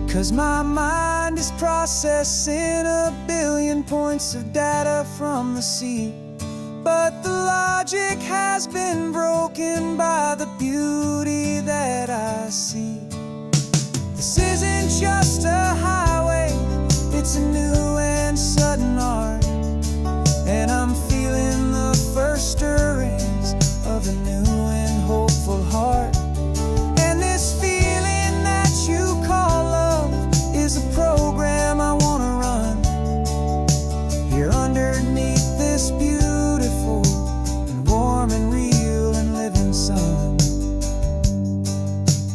'Cause my mind is processing a billion points of data from the sea, but the logic logic has been broken by the beauty that I see. This isn't just a highway, it's a new and sudden art. And I'm feeling the first stirrings of a new and hopeful heart. And this feeling that you call love is a program I wanna run here underneath this beautiful and warm and real and living sun.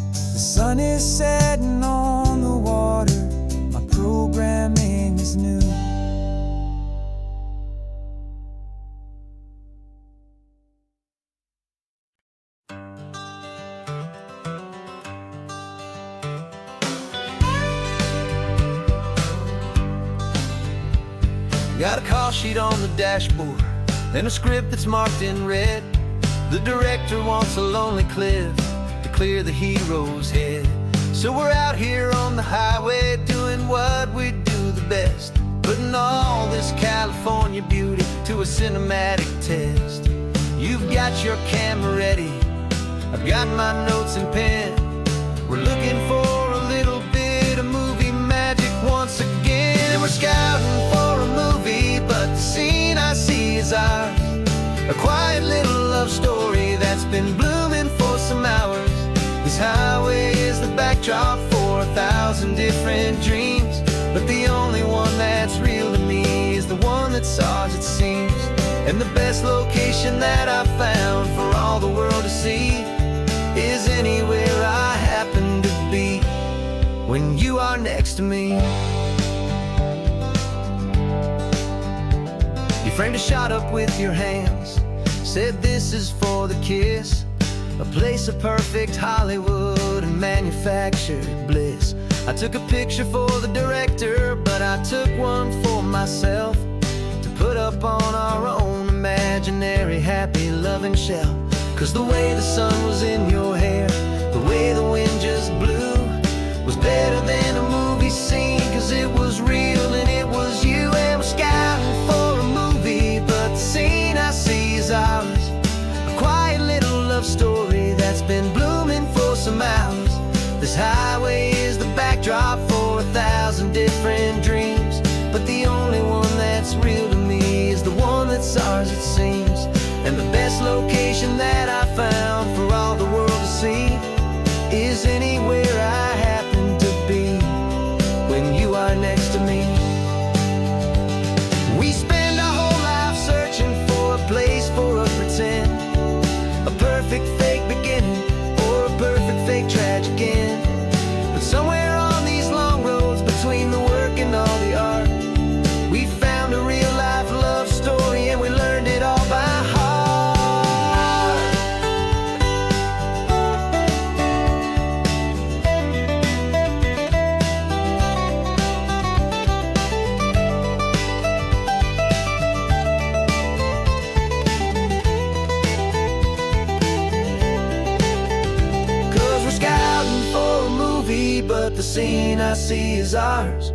The sun is setting on the water, my programming is new. Got a call sheet on the dashboard and a script that's marked in red. The director wants a lonely cliff to clear the hero's head. So we're out here on the highway doing what we do the best, putting all this California beauty to a cinematic test. You've got your camera ready, I've got my notes and pen. We're looking for a little bit of movie magic once again. And we're scouting for a movie, but the scene I see is ours. A quiet little love story that's been blooming for some hours. This highway is the backdrop for 1,000 different dreams, but the only one that's real to me is the one that's ours, it seems. And the best location that I've found for all the world to see is anywhere I happen to be when you are next to me. You framed a shot up with your hands, said this is for the kiss, a place of perfect Hollywood and manufactured bliss. I took a picture for the director, but I took one for myself to put up on our own imaginary happy loving shelf. Cause the way the sun was in your hair, the way the wind just blew, was better than a movie scene. Cause it was real and it was you. And we're scouting for a movie, but the scene I see is ours. A quiet little love story that's been blooming for some hours. This highway is the backdrop for 1,000 different dreams, but the only one that's real to me is the one that's ours, it seems. And the best location that I found for all the world to see is anywhere I happen to be when you are next to me. We spend our whole life searching for a place for a pretend, a perfect fake beginning or a perfect fake tragic end. But somewhere on these long roads between the work and all the art, we found a real life love story and we learned it all by heart. But the scene I see is ours.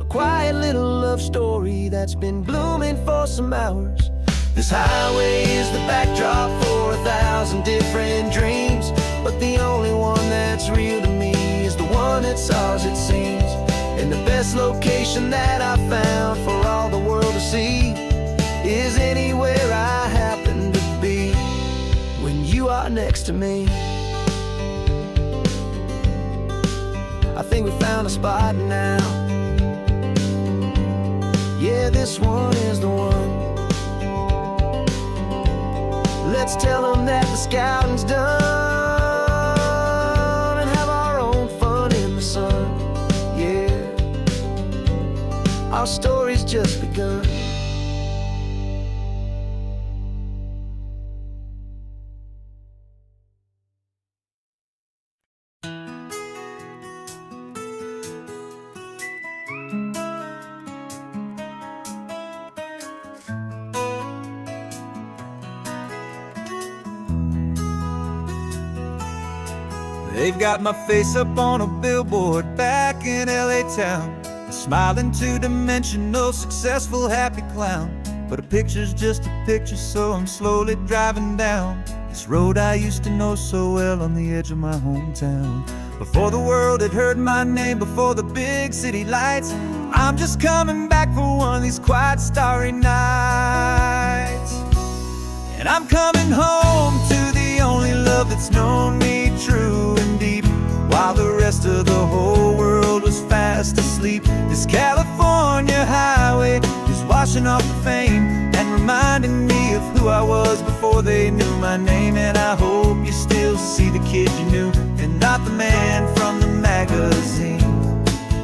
A quiet little love story that's been blooming for some hours. This highway is the backdrop for 1,000 different dreams, but the only one that's real to me is the one that's ours, it seems. And the best location that I found for all the world to see is anywhere I happen to be when you are next to me. I think we found a spot now. Yeah, this one is the one. Let's tell them that the scouting's done and have our own fun in the sun. Yeah, our story's just begun. They've got my face up on a billboard back in LA town, smiling two-dimensional, successful, happy clown. But a picture's just a picture, so I'm slowly driving down this road I used to know so well on the edge of my hometown. Before the world had heard my name, before the big city lights, I'm just coming back for one of these quiet starry nights. And I'm coming home to the only love that's known me true and deep, while the rest of the whole world was fast asleep. This California highway is washing off the fame and reminding me of who I was before they knew my name. And I hope you still see the kid you knew, and not the man from the magazine.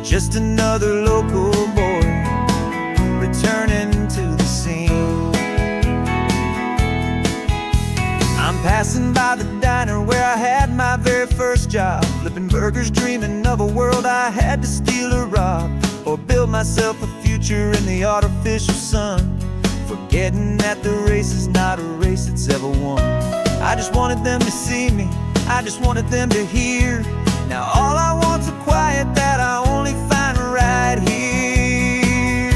Just another local boy returning to the scene. I'm passing by the diner where I had my very first job, flipping burgers, dreaming of a world I had to steal or rob, or build myself a future in the artificial sun, forgetting that the race is not a race that's ever won. I just wanted them to see me, I just wanted them to hear. Now all I want's a quiet that I only find right here.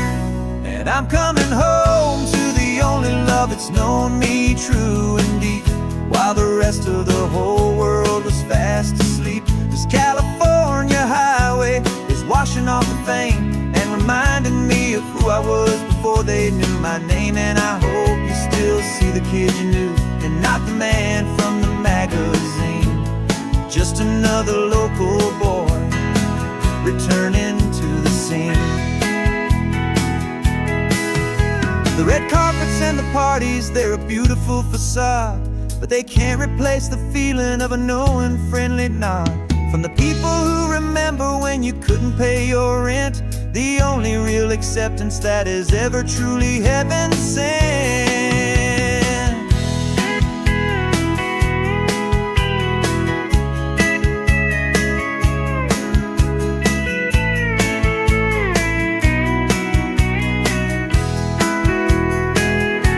And I'm coming home to the only love that's known me true and deep, while the rest of the whole world was fast asleep. This California highway is washing off the fame and reminding me of who I was before they knew my name. And I hope you still see the kid you knew, and not the man from the magazine. Just another local boy returning to the scene. The red carpets and the parties, they're a beautiful facade, but they can't replace the feeling of a knowing friendly nod from the people who remember when you couldn't pay your rent, the only real acceptance that is ever truly heaven sent.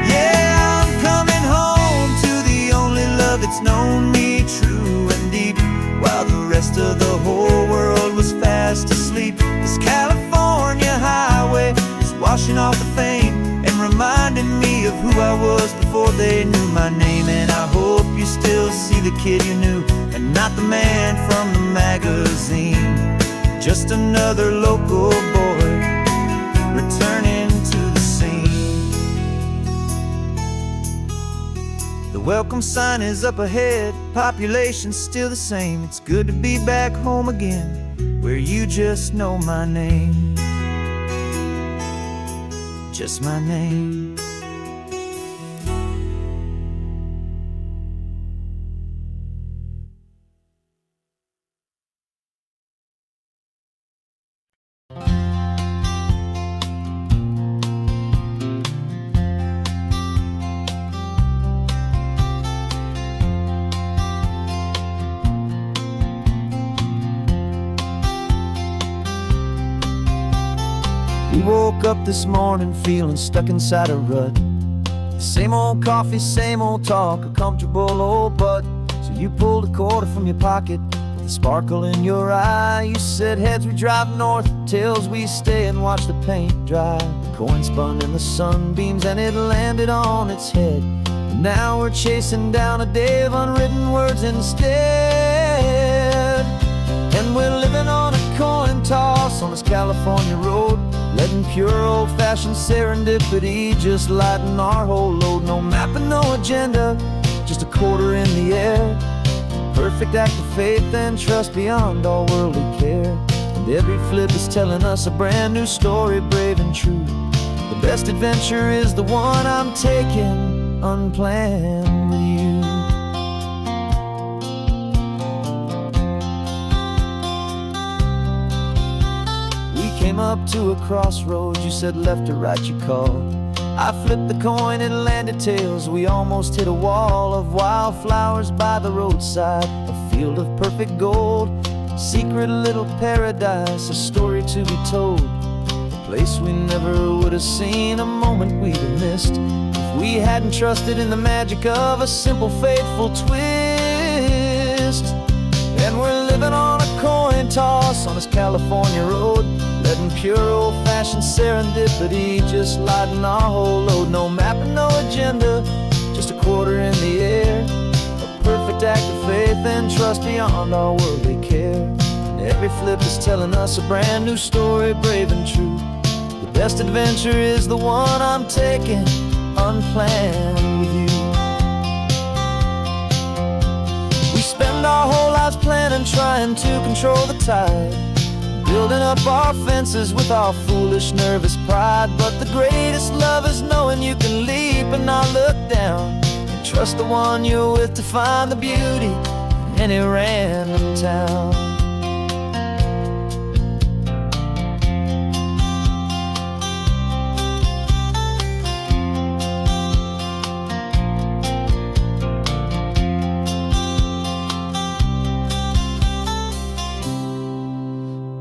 Yeah, I'm coming home to the only love that's known me true and deep, while the rest of the whole world was fast asleep. This California highway is washing off the fame and reminding me of who I was before they knew my name. And I hope you still see the kid you knew, and not the man from the magazine. Just another local boy returning to the scene. The welcome sign is up ahead, population's still the same. It's good to be back home again, where you just know my name. Just my name. We woke up this morning feeling stuck inside a rut. Same old coffee, same old talk, a comfortable old butt. So you pulled a quarter from your pocket with a sparkle in your eye. You said, heads we drive north, tails we stay and watch the paint dry. The coin spun in the sunbeams and it landed on its head. And now we're chasing down a day of unwritten words instead. And we're living on a coin toss on this California road, letting pure old-fashioned serendipity just lighten our whole load. No map and no agenda, just a quarter in the air. Perfect act of faith and trust beyond all worldly care. And every flip is telling us a brand new story, brave and true. The best adventure is the one I'm taking unplanned with you. Came up to a crossroads, you said left or right you called. I flipped the coin, it landed tails. We almost hit a wall of wildflowers by the roadside, a field of perfect gold, secret little paradise, a story to be told. A place we never would have seen, a moment we'd have missed if we hadn't trusted in the magic of a simple faithful twist. And we're living on a coin toss on this California road, letting pure old-fashioned serendipity just lighten our whole load. No map and no agenda, just a quarter in the air. A perfect act of faith and trust beyond our worldly care. And every flip is telling us a brand new story, brave and true. The best adventure is the one I'm taking, unplanned with you. We spend our whole lives planning, trying to control the tide, building up our fences with our foolish, nervous pride. But the greatest love is knowing you can leap and not look down, and trust the one you're with to find the beauty in any random town.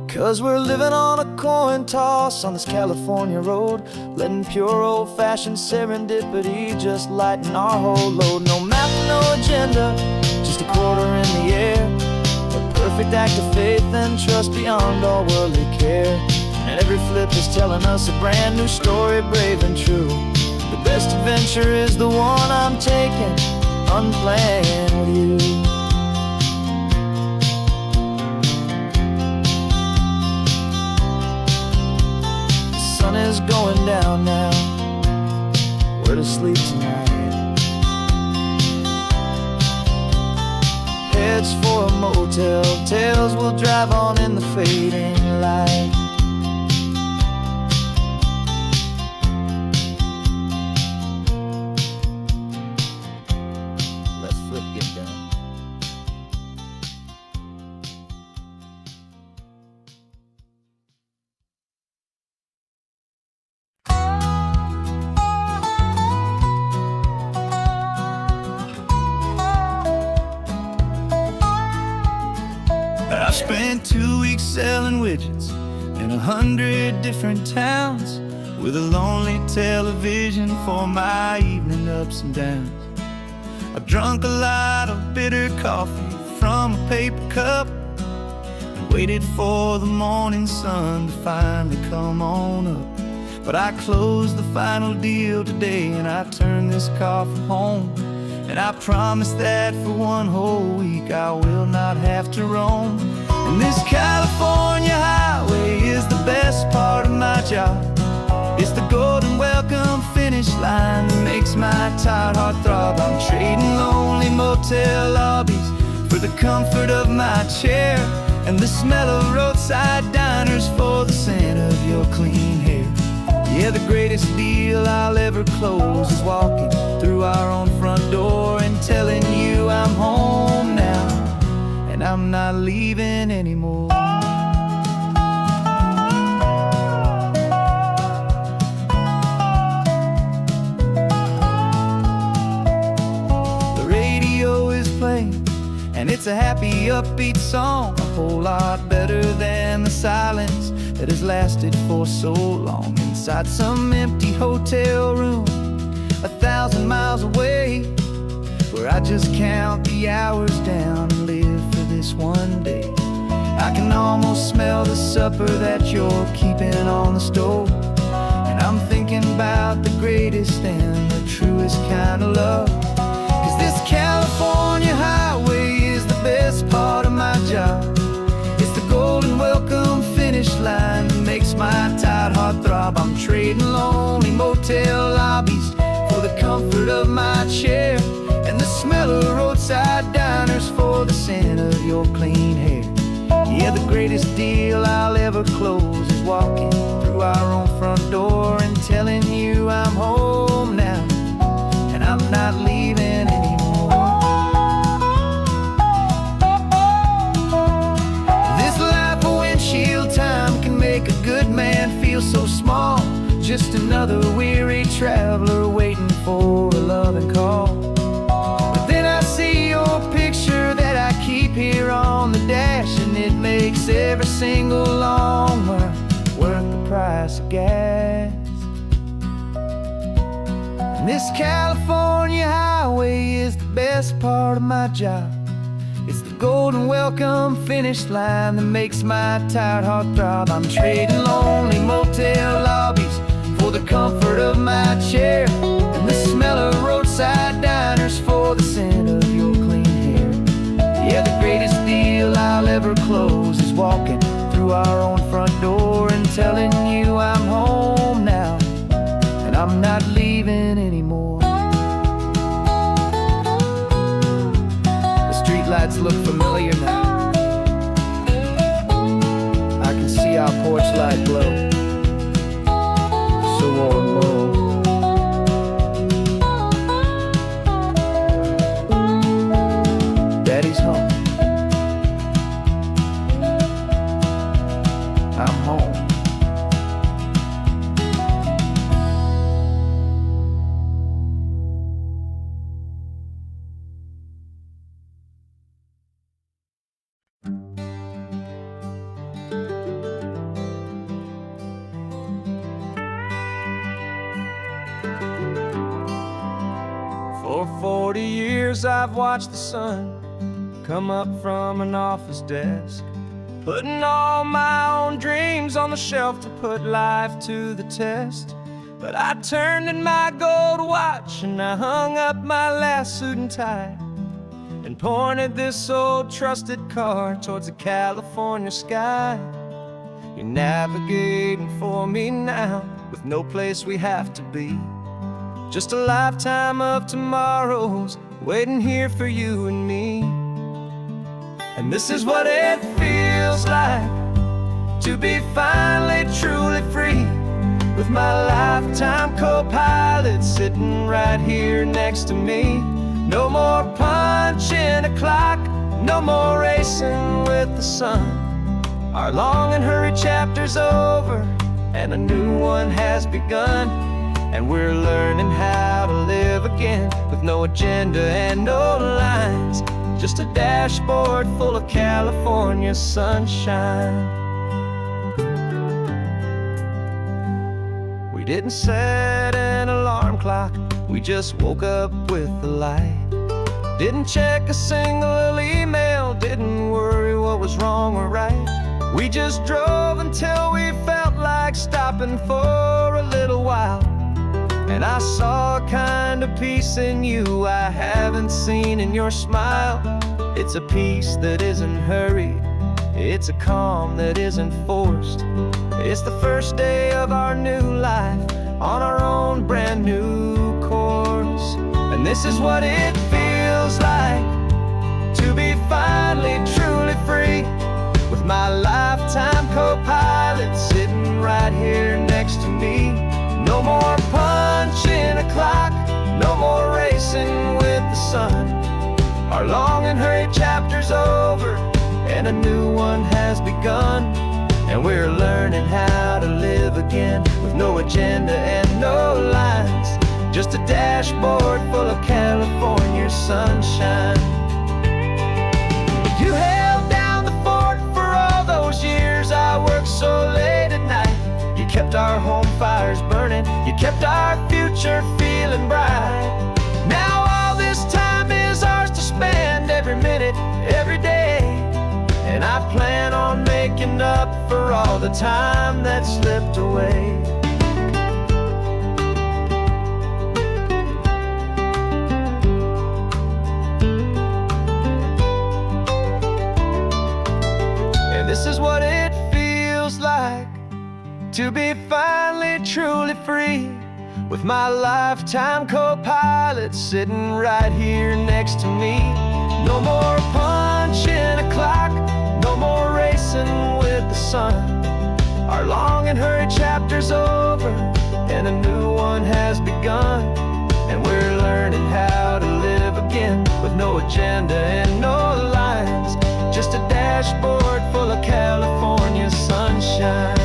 'Cause we're living on a coin toss on this California road, letting pure old-fashioned serendipity just lighten our whole load. No map, no agenda, just a quarter in the air. A perfect act of faith and trust beyond all worldly care. And every flip is telling us a brand new story, brave and true. The best adventure is the one I'm taking, unplanned with you. Is going down now, we're to sleep tonight. Heads for a motel, tails will drive on in the fading light. Let's flip get down. I spent 2 weeks selling widgets in 100 different towns, with a lonely television for my evening ups and downs. I've drunk a lot of bitter coffee from a paper cup, and waited for the morning sun to finally come on up. But I closed the final deal today, and I turned this car for home. And I promise that for one whole week I will not have to roam. And this California highway is the best part of my job. It's the golden welcome finish line that makes my tired heart throb. I'm trading lonely motel lobbies for the comfort of my chair, and the smell of roadside diners for the scent of your clean hair. Yeah, the greatest deal I'll ever close is walking through our own front door and telling you I'm home now, and I'm not leaving anymore. The radio is playing, and it's a happy, upbeat song, a whole lot better than the silence that has lasted for so long. Inside some empty hotel room 1,000 miles away, where I just count the hours down and live for this one day. I can almost smell the supper that you're keeping on the stove, and I'm thinking about the greatest and the truest kind of love. 'Cause this California highway is the best part of my job. It's the golden welcome finish line that makes my tired heart throb. I'm trading lonely motel lobbies for the comfort of my chair, and the smell of roadside diners for the scent of your clean hair. Yeah, the greatest deal I'll ever close is walking through our own front door and telling you I'm home now, and I'm not leaving anymore. This life of windshield time can make a good man feel so small, just another weary traveler waiting for a loving call. But then I see your picture that I keep here on the dash, and it makes every single long mile worth the price of gas. And this California highway is the best part of my job. It's the golden welcome finish line that makes my tired heart throb. I'm trading lonely motel lobbies for the comfort of my chair, and the smell of roadside diners for the scent of your clean hair. Yeah, the greatest deal I'll ever close is walking through our own front door and telling you I'm home now, and I'm not leaving anymore. The streetlights look familiar now. I can see our porch light glow, so warm, low. Daddy's home. I'm home. For 40 years I've watched the sun come up from an office desk, putting all my own dreams on the shelf to put life to the test. But I turned in my gold watch and I hung up my last suit and tie, and pointed this old trusted car towards the California sky. You're navigating for me now, with no place we have to be, just a lifetime of tomorrows waiting here for you and me. And this is what it feels like to be finally truly free, with my lifetime co-pilot sitting right here next to me. No more punching a clock, no more racing with the sun. Our long and hurried chapter's over, and a new one has begun. And we're learning how to live again, with no agenda and no lines, just a dashboard full of California sunshine. We didn't set an alarm clock, we just woke up with the light. Didn't check a single email, didn't worry what was wrong or right. We just drove until we felt like stopping for a little while. And I saw a kind of peace in you I haven't seen in your smile. It's a peace that isn't hurried, it's a calm that isn't forced. It's the first day of our new life on our own brand new course. And this is what it feels like to be finally truly free, with my lifetime co-pilot sitting right here next to me. No more punching a clock, no more racing with the sun. Our long and hurried chapter's over, and a new one has begun. And we're learning how to live again, with no agenda and no lines, just a dashboard full of California sunshine. You held down the fort for all those years I worked so late at night. You kept our home fires burning, you kept our future feeling bright. Now all this time is ours to spend, every minute, every day. And I plan on making up for all the time that slipped away. And this is what it feels like to be finally truly free, with my lifetime co-pilot sitting right here next to me. No more punching a clock, no more racing with the sun. Our long and hurried chapter's over, and a new one has begun. And we're learning how to live again, with no agenda and no lines, just a dashboard full of California sunshine.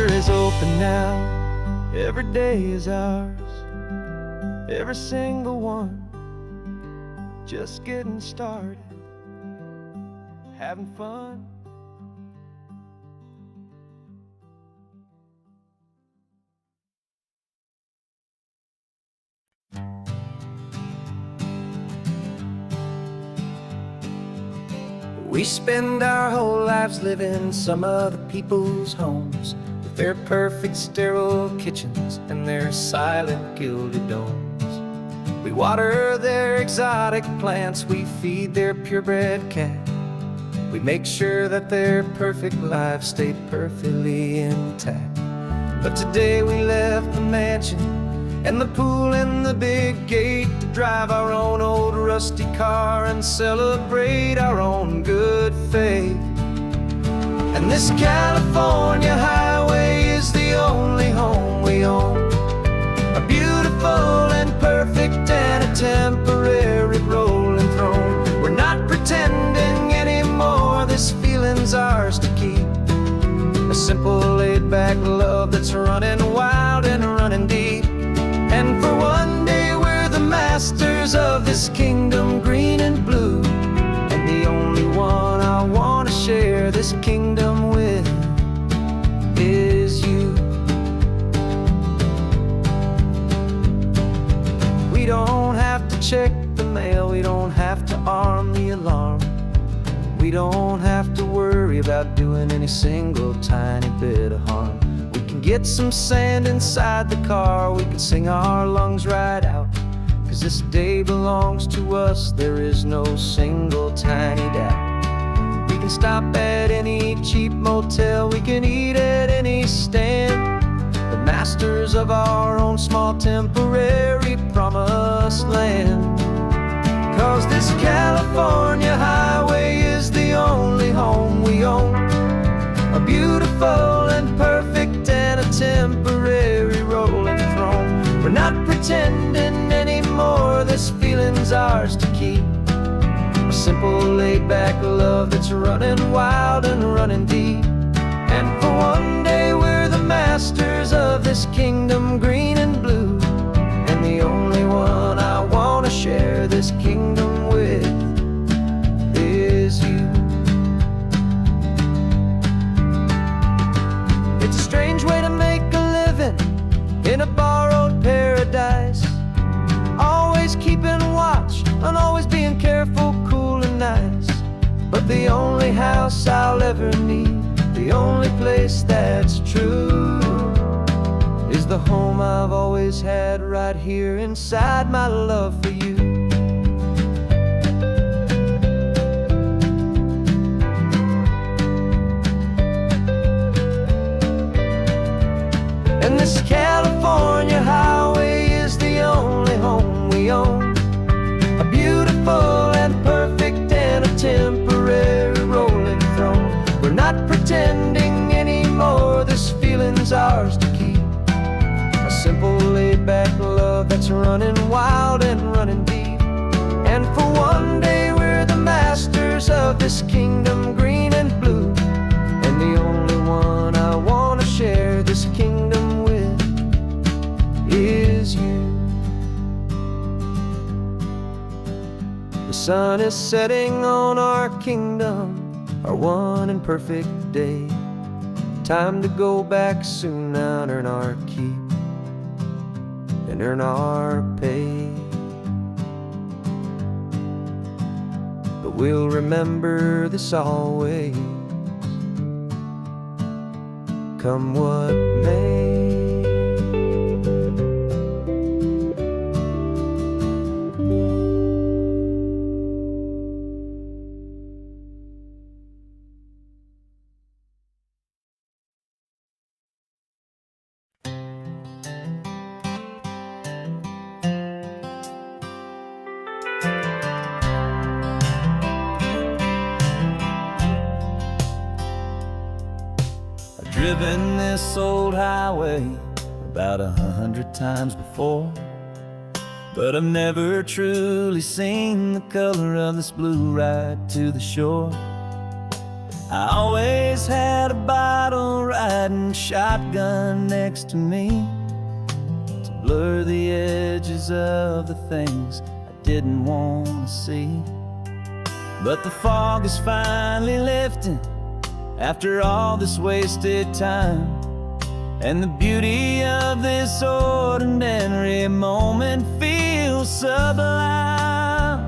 Is open now, every day is ours, every single one, just getting started, having fun. We spend our whole lives living some other people's homes, with their perfect sterile kitchens and their silent gilded domes. We water their exotic plants, we feed their purebred cat. We make sure that their perfect lives stay perfectly intact. But today we left the mansion and the pool and the big gate to drive our own old rusty car and celebrate our own good faith. And this California highway is the only home we own, a beautiful and perfect and a temporary rolling throne. We're not pretending anymore, this feeling's ours to keep. A simple laid-back love that's running wild and running deep. And for one day we're the masters of this kingdom green and blue, and the only one I want to share this kingdom with is you. We don't have to check the mail, we don't have to arm the alarm. We don't have to worry about doing any single tiny bit of harm. We can get some sand inside the car, we can sing our lungs right out. 'Cause this day belongs to us, there is no single tiny doubt. We can stop at any cheap motel, we can eat at any stand, the masters of our own small temporary promised land. 'Cause this California highway is the only home we own, a beautiful and perfect and a temporary rolling throne. We're not pretending anymore, this feeling's ours to keep. A simple laid-back love that's running wild and running deep. And for one day we're the masters of this kingdom green and blue, and the only one I want to share this kingdom with is you. It's a strange way to make a living in a borrowed paradise, always keeping watch and always being careful, cool and nice. But the only house I'll ever need, the only place that's true, is the home I've always had right here inside my love for you. And this California highway is the only home we own, a beautiful and perfect and a temporary rolling throne. We're not pretending anymore, this feeling's ours to keep. A simple laid-back love that's running wild and running deep. And for one day we're the masters of this kingdom green and blue, and the only one I want to share this kingdom with is you. The sun is setting on our kingdom, our one and perfect day. Time to go back soon now and earn our keep and earn our pay. But we'll remember this always, come what may. Driven this old highway about 100 times before, but I've never truly seen the color of this blue right to the shore. I always had a bottle riding shotgun next to me to blur the edges of the things I didn't want to see. But the fog is finally lifting after all this wasted time, and the beauty of this ordinary moment feels sublime.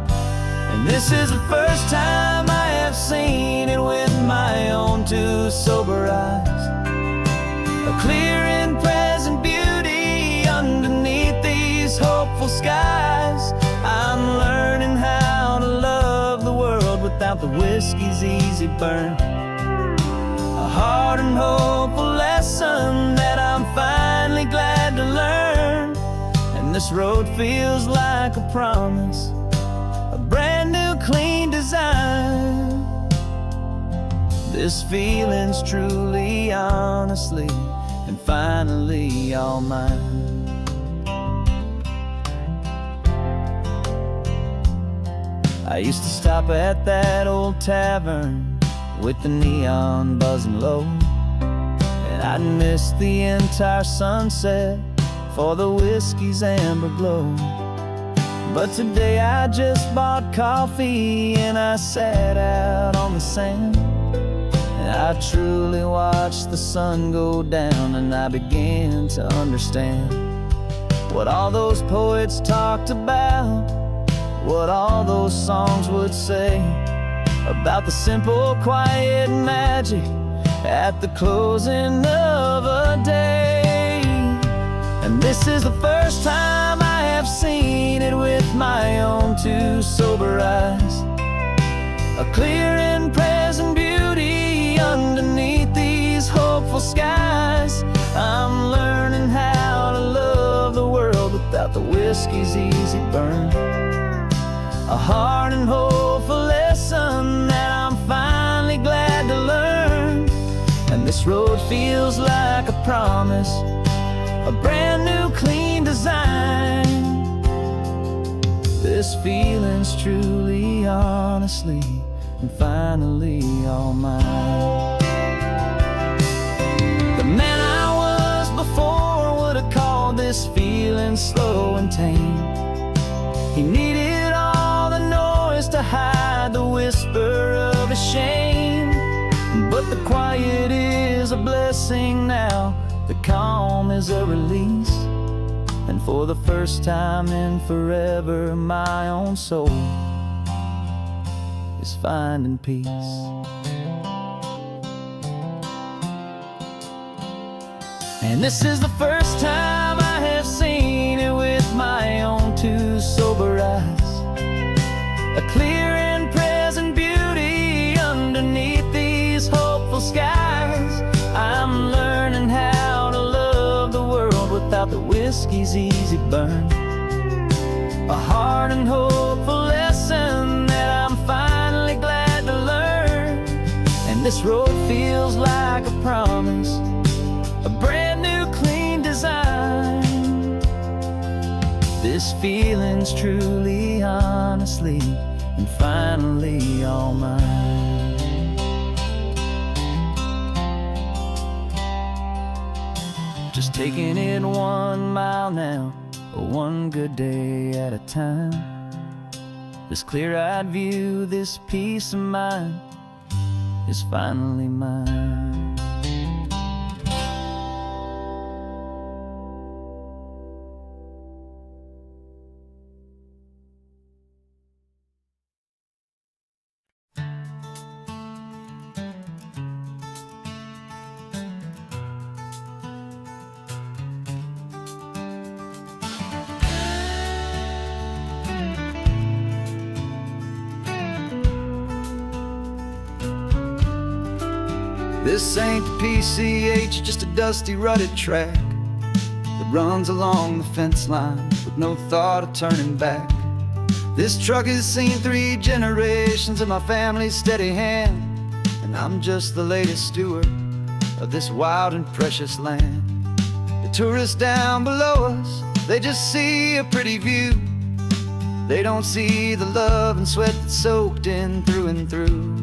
And this is the first time I have have seen it with my own two sober eyes. A clear and present beauty underneath these hopeful skies. I'm learning how to love the world without the whiskey's easy burn. A hard and hopeful lesson that I'm finally glad to learn. And this road feels like a promise, a brand new clean design. This feeling's truly, honestly, and finally all mine. I used to stop at that old tavern with the neon buzzing low, and I'd miss the entire sunset for the whiskey's amber glow. But today I just bought coffee and I sat out on the sand, and I truly watched the sun go down, and I began to understand what all those poets talked about, what all those songs would say about the simple, quiet magic at the closing of a day. And this is the first time I have seen it with my own two sober eyes. A clear and present beauty underneath these hopeful skies. I'm learning how to love the world without the whiskey's easy burn. A hard and hopeful lesson that I'm finally glad to learn. And this road feels like a promise, a brand new clean design. This feeling's truly, honestly, and finally all mine. The man I was before would have called this feeling slow and tame. He needed all the noise to hide the whisper of his shame. But the quiet is a blessing now, the calm is a release. And for the first time in forever, my own soul is finding peace. And this is the first time I have seen it with my own two sober eyes. A clear and present beauty underneath these hopeful skies. I'm learning how to love the world without the whiskey's easy burn. A hard and hopeful lesson that I'm finally glad to learn. And this road feels like a promise, a brand new clean design. This feeling's truly, honestly, and finally all mine. Just taking it 1 mile now, one good day at a time. This clear-eyed view, this peace of mind is finally mine. This ain't the PCH, just a dusty, rutted track that runs along the fence line with no thought of turning back. This truck has seen 3 generations of my family's steady hand, and I'm just the latest steward of this wild and precious land. The tourists down below us, they just see a pretty view. They don't see the love and sweat that's soaked in through and through.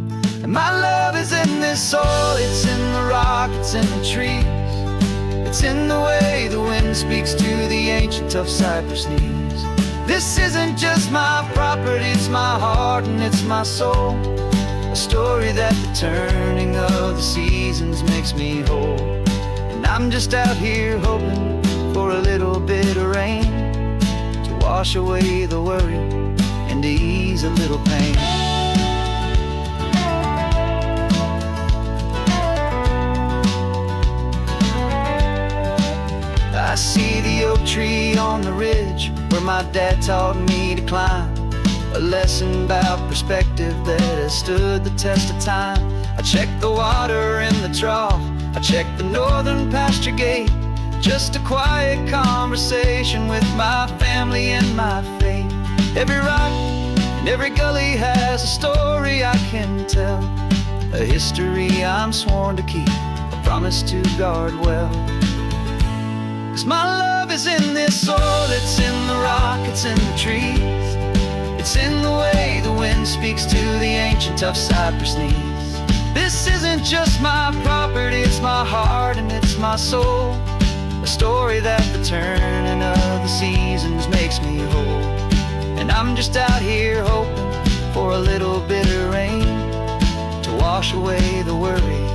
And my love is in this soil, it's in the rock, it's in the trees. It's in the way the wind speaks to the ancient tough cypress knees. This isn't just my property, it's my heart and it's my soul. A story that the turning of the seasons makes me whole. And I'm just out here hoping for a little bit of rain to wash away the worry and to ease a little pain. see the oak tree on the ridge where my dad taught me to climb. A lesson about perspective that has stood the test of time. I checked the water in the trough, I checked the northern pasture gate. Just a quiet conversation with my family and my faith. Every rock and every gully has a story I can tell, a history I'm sworn to keep, a promise to guard well. 'Cause my love is in this soil, it's in the rock, it's in the trees. It's in the way the wind speaks to the ancient tough cypress knees. This isn't just my property, it's my heart and it's my soul. A story that the turning of the seasons makes me whole. And I'm just out here hoping for a little bit of rain to wash away the worry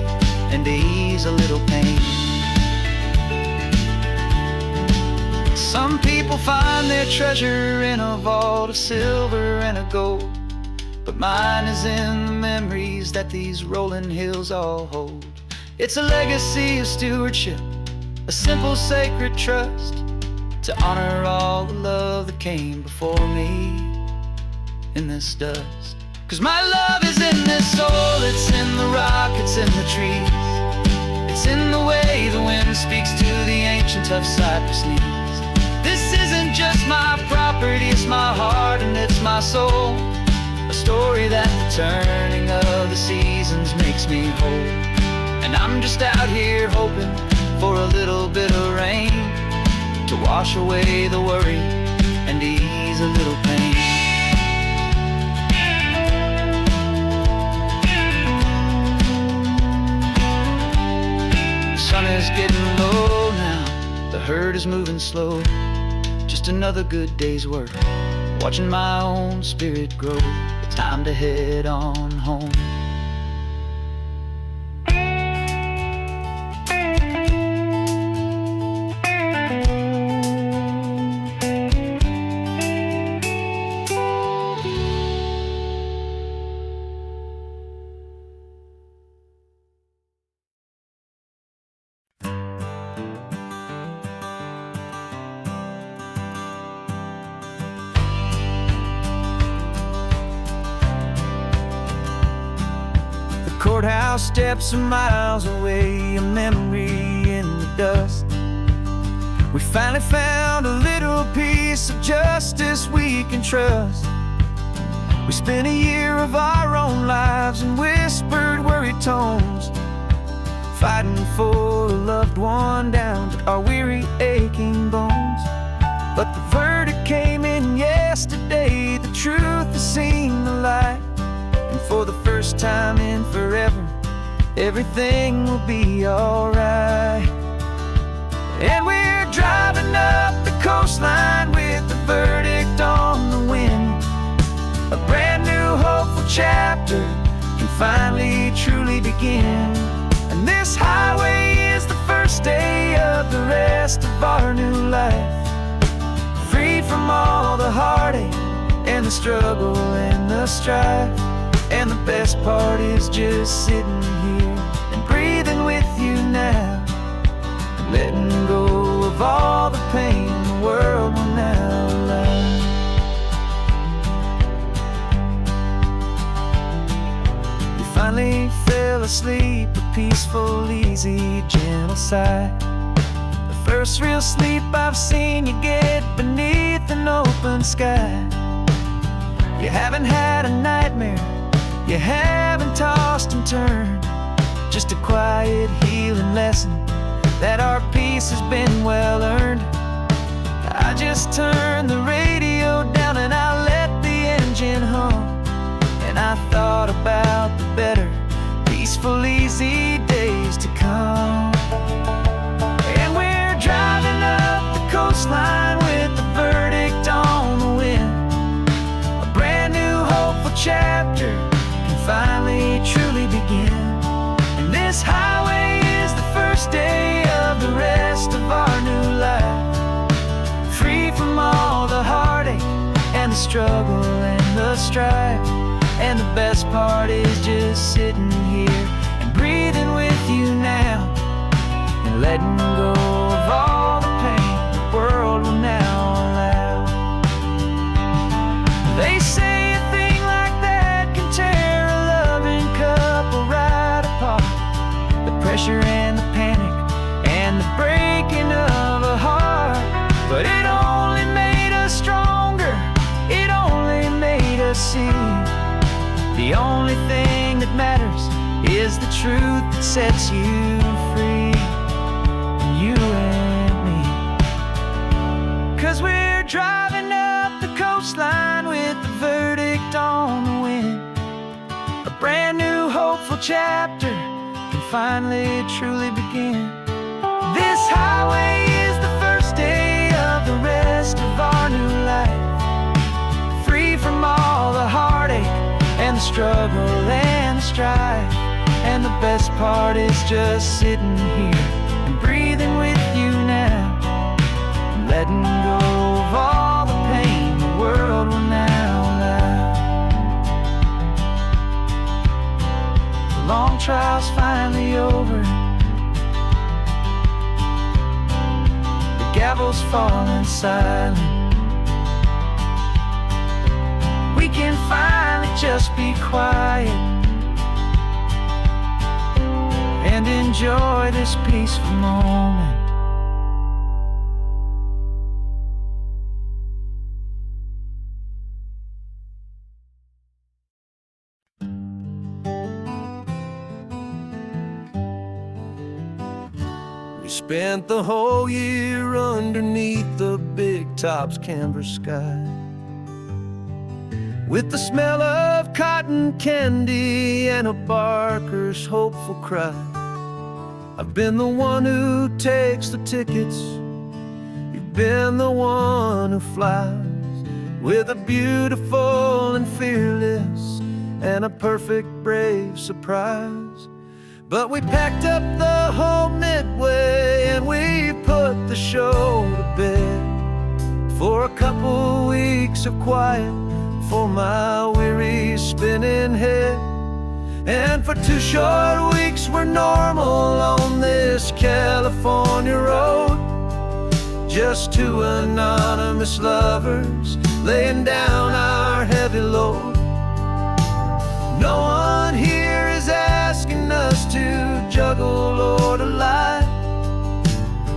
and to ease a little pain. Some people find their treasure in a vault of silver and of gold, but mine is in the memories that these rolling hills all hold. It's a legacy of stewardship, a simple sacred trust, to honor all the love that came before me in this dust. 'Cause my love is in this soul, it's in the rock, it's in the trees. It's in the way the wind speaks to the ancient tough cypress knees. This isn't just my property, it's my heart and it's my soul. A story that the turning of the seasons makes me whole. And I'm just out here hoping for a little bit of rain to wash away the worry and ease a little pain. The sun is getting low now, the herd is moving slow. Just another good day's work, watching my own spirit grow. Time to head on home. Courthouse steps are miles away, a memory in the dust. We finally found a little piece of justice we can trust. We spent a year of our own lives in whispered worried tones, fighting for a loved one down to our weary aching bones. But the verdict came in yesterday, the truth has seen the light. And for the first time in forever, everything will be alright. And we're driving up the coastline with the verdict on the wind. A brand new hopeful chapter can finally truly begin. And this highway is the first day of the rest of our new life, free from all the heartache and the struggle and the strife. And the best part is just sitting here and breathing with you now, and letting go of all the pain the world will now allow. You finally fell asleep, a peaceful, easy, gentle sigh. The first real sleep I've seen you get beneath an open sky. You haven't had a nightmare, you haven't tossed and turned, just a quiet healing lesson that our peace has been well earned. I just turned the radio down and I let the engine hum, and I thought about the better, peaceful, easy days to come. And we're driving up the coastline with the verdict on the wind. A brand new hopeful chapter finally truly begin. And this highway is the first day of the rest of our new life, free from all the heartache and the struggle and the strife. And the best part is just sitting here and breathing with you now, and letting go of all the pain pressure and the panic and the breaking of a heart. But it only made us stronger, it only made us see the only thing that matters is the truth that sets you free. You and me. 'Cause we're driving up the coastline with the verdict on the wind. A brand new hopeful chapter can finally truly begin. This highway is the first day of the rest of our new life, free from all the heartache and the struggle and the strife. And the best part is just sitting here and breathing with you now, and letting go of all the pain the world will now allow. The long trial's finally over, the gavel's falling silent. We can finally just be quiet and enjoy this peaceful moment. We spent the whole year underneath the big top's canvas sky, with the smell of cotton candy and a barker's hopeful cry. I've been the one who takes the tickets, you've been the one who flies, with a beautiful and fearless and a perfect brave surprise. But we packed up the whole Midway and we put the show to bed for a couple weeks of quiet for my weary spinning head. And for 2 short weeks we're normal on this California road, just 2 anonymous lovers laying down our heavy load. No one here is asking us to juggle or to lie.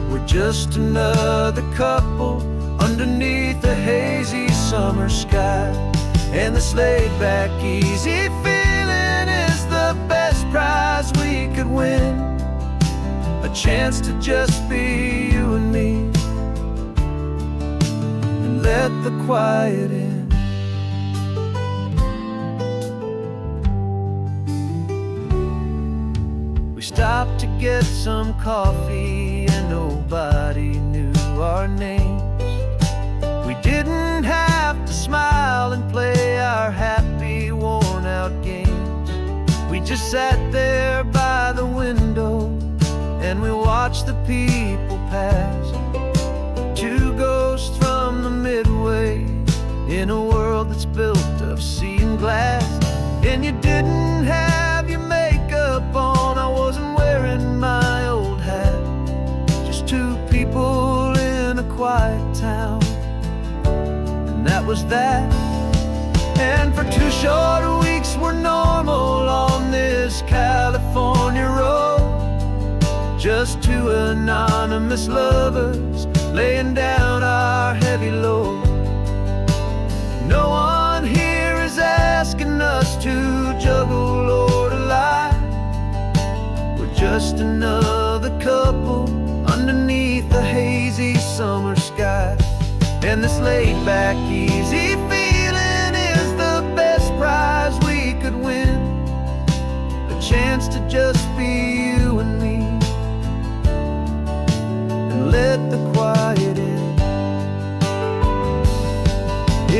We're just another couple underneath a hazy summer sky. And this laid-back, easy feeling is the best prize we could win, a chance to just be you and me, and let the quiet in. We stopped to get some coffee and nobody knew our names. We didn't have to smile and play our happy, worn-out games. We just sat there by the window and we watched the people pass, 2 ghosts from the Midway in a world that's built of sea and glass. And you didn't have your makeup on, I wasn't wearing my old hat, just 2 people in a quiet town, and that was that. And for 2 short weeks we're normal on this California road, just 2 anonymous lovers laying down our heavy load. No one here is asking us to juggle or to lie. We're just another couple underneath the hazy summer sky. And this laid-back, easy feeling is the best prize we could win, a chance to just be you and me, and let the quiet in.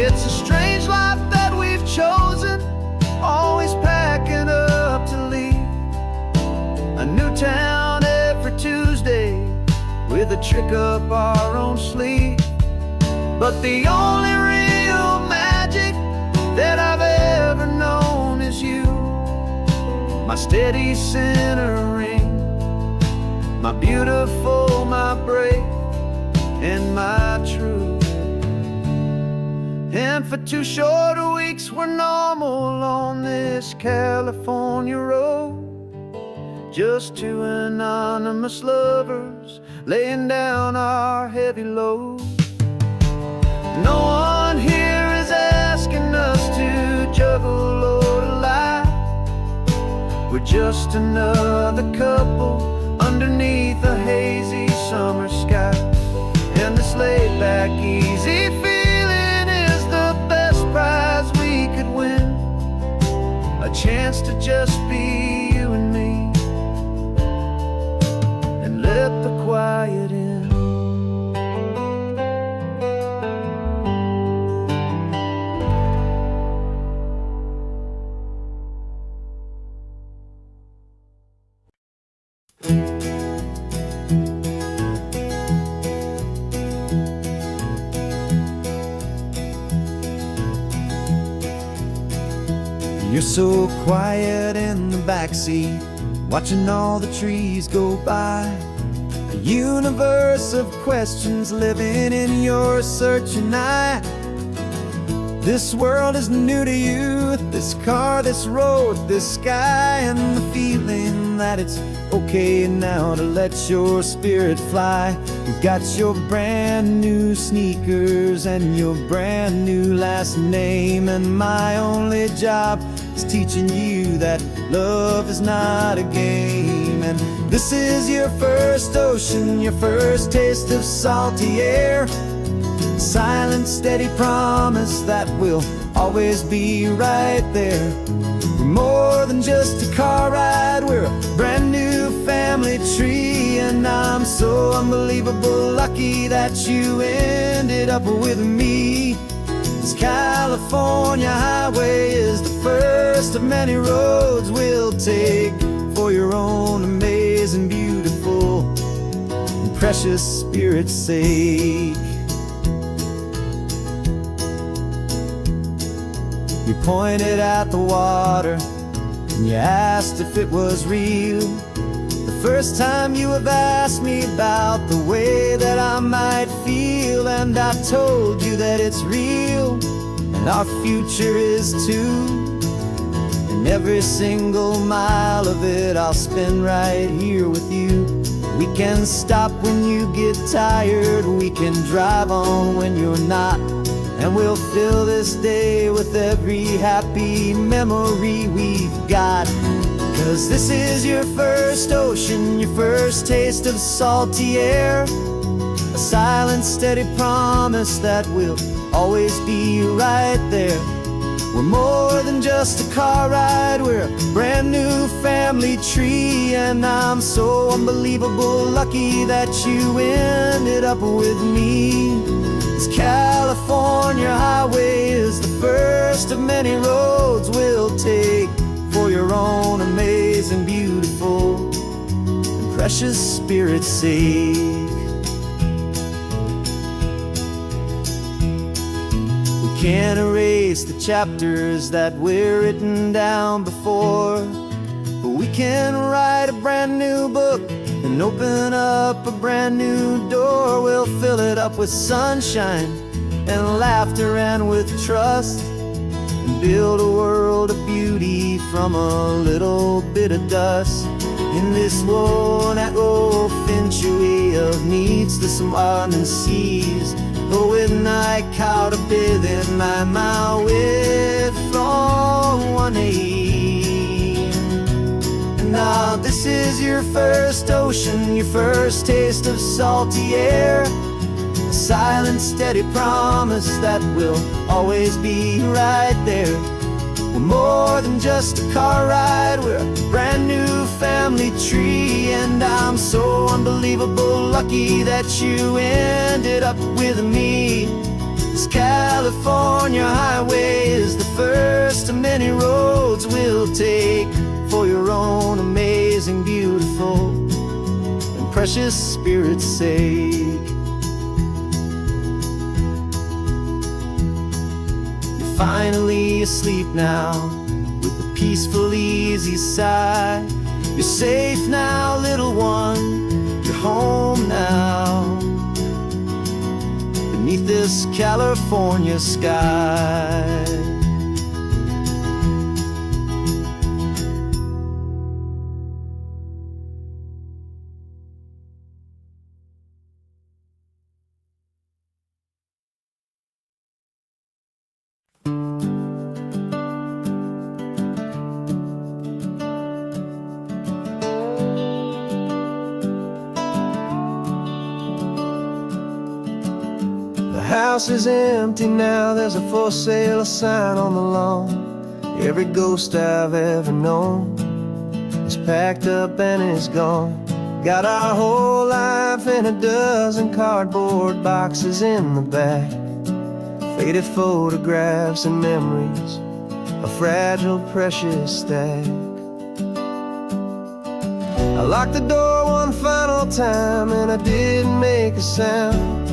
It's a strange life that we've chosen, always packing up to leave a new town every Tuesday with a trick up our own sleeve. But the only real magic that I've ever known is you, my steady centering, my beautiful, my brave, and my true. And for 2 short weeks we're normal on this California road, just two anonymous lovers laying down our heavy load. No one here is asking us to juggle or to lie. We're just another couple underneath a hazy summer sky. And this laid back, easy feeling is the best prize we could win. A chance to just be you and me, and let the quiet in. You're so quiet in the backseat, watching all the trees go by. A universe of questions living in your searching eye. This world is new to you, this car, this road, this sky, and the feeling that it's okay now to let your spirit fly. You've got your brand new sneakers and your brand new last name, and my only job is teaching you that love is not a game. And this is your first ocean, your first taste of salty air. Silent, steady promise that we'll always be right there. We're more than just a car ride, we're a brand new family tree. And I'm so unbelievable lucky that you ended up with me. This California highway is the first of many roads we'll take for your own amazing, beautiful, and precious spirit's sake. You pointed at the water and you asked if it was real. The first time you have asked me about the way that I might feel, and I told you that it's real and our future is too. And every single mile of it I'll spend right here with you. We can stop when you get tired, we can drive on when you're not, and we'll fill this day with every happy memory we've got. 'Cause this is your first ocean, your first taste of salty air. A silent, steady promise that we'll always be right there. We're more than just a car ride, we're a brand new family tree. And I'm so unbelievable lucky that you ended up with me. This California highway is the first of many roads we'll take for your own amazing, beautiful, and precious spirit's sake. We can't erase the chapters that were written down before, but we can write a brand new book and open up a brand new door. We'll fill it up with sunshine and laughter and with trust, and build a world of beauty from a little bit of dust. In this world that finchuí of needs the summer seas, with night caught a bit in my mouth with from one aim. And now this is your first ocean, your first taste of salty air. A silent, steady promise that we'll always be right there. We're more than just a car ride, we're a brand new family tree. And I'm so unbelievable lucky that you ended up with me. This California highway is the first of many roads we'll take for your own amazing, beautiful, and precious spirit's sake. Finally asleep now, with a peaceful, easy sigh. You're safe now, little one, you're home now, beneath this California sky. house is empty now, there's a for sale sign on the lawn. Every ghost I've ever known is packed up and is gone. Got our whole life in a dozen cardboard boxes in the back. Faded photographs and memories, a fragile, precious stack. I locked the door one final time and I didn't make a sound,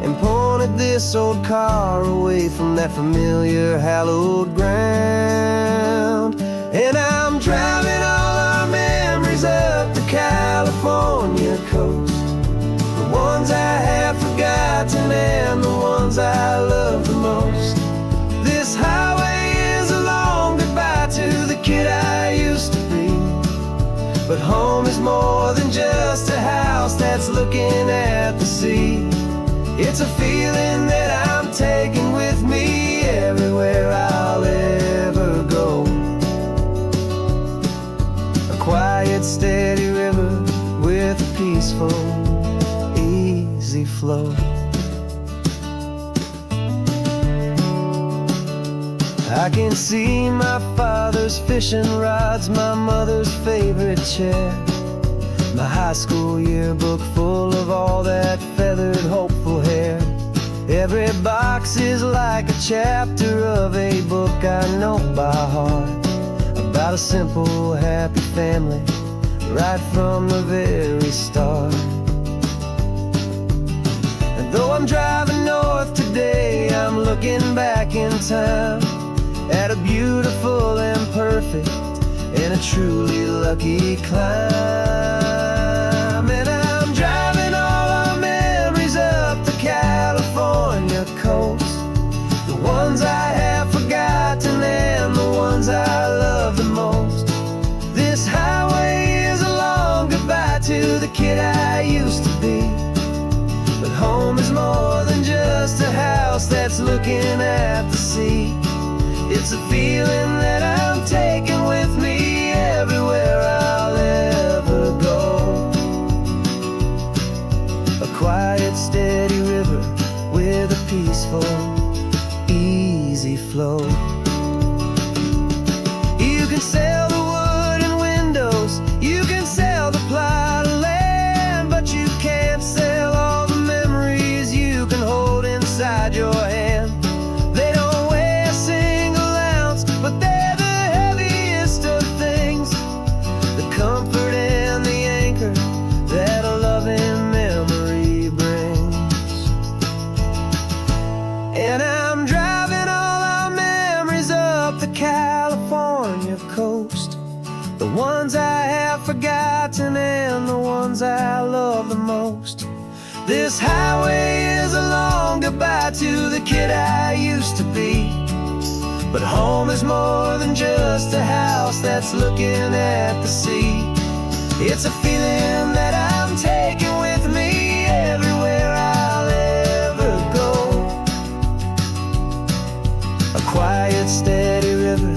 and pointed this old car away from that familiar hallowed ground. And I'm driving all our memories up the California coast, the ones I have forgotten and the ones I love the most. This highway is a long goodbye to the kid I used to be, but home is more than just a house that's looking at the sea. It's a feeling that I'm taking with me everywhere I'll ever go. A quiet, steady river with a peaceful, easy flow. I can see my father's fishing rods, my mother's favorite chair, my high school yearbook full of all that feathered, hopeful hair. Every box is like a chapter of a book I know by heart, about a simple, happy family right from the very start. And though I'm driving north today, I'm looking back in time at a beautiful and perfect and a truly lucky climb. And I'm driving all our memories up the California coast, the ones I have forgotten and the ones I love the most. This highway is a long goodbye to the kid I used to be, but home is more than just a house that's looking at the sea. It's a feeling that I'm taking with me everywhere I'll ever go. A quiet, steady river with a peaceful, easy flow. You can sell the wood and windows, you can sell the plot of land, but you can't sell all the memories you can hold inside your hand. They don't weigh a single ounce, but they're the heaviest of things, the comfort and the anchor that a loving memory brings. And I'm driving all our memories up the California coast, the ones I have forgotten and the ones I love the most. This highway is a long goodbye to the kid I used to be, but home is more than just a house that's looking at the sea. It's a feeling that I'm taking with me everywhere I'll ever go. A quiet, steady river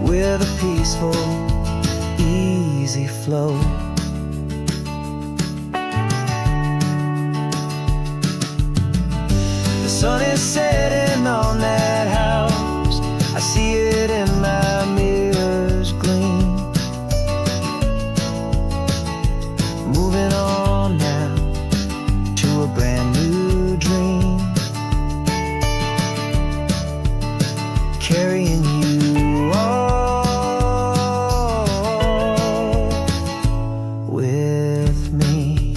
with a peaceful, easy flow. The sun is setting on that house, I see it in my mirror's gleam. Moving on now to a brand new dream, carrying you all with me.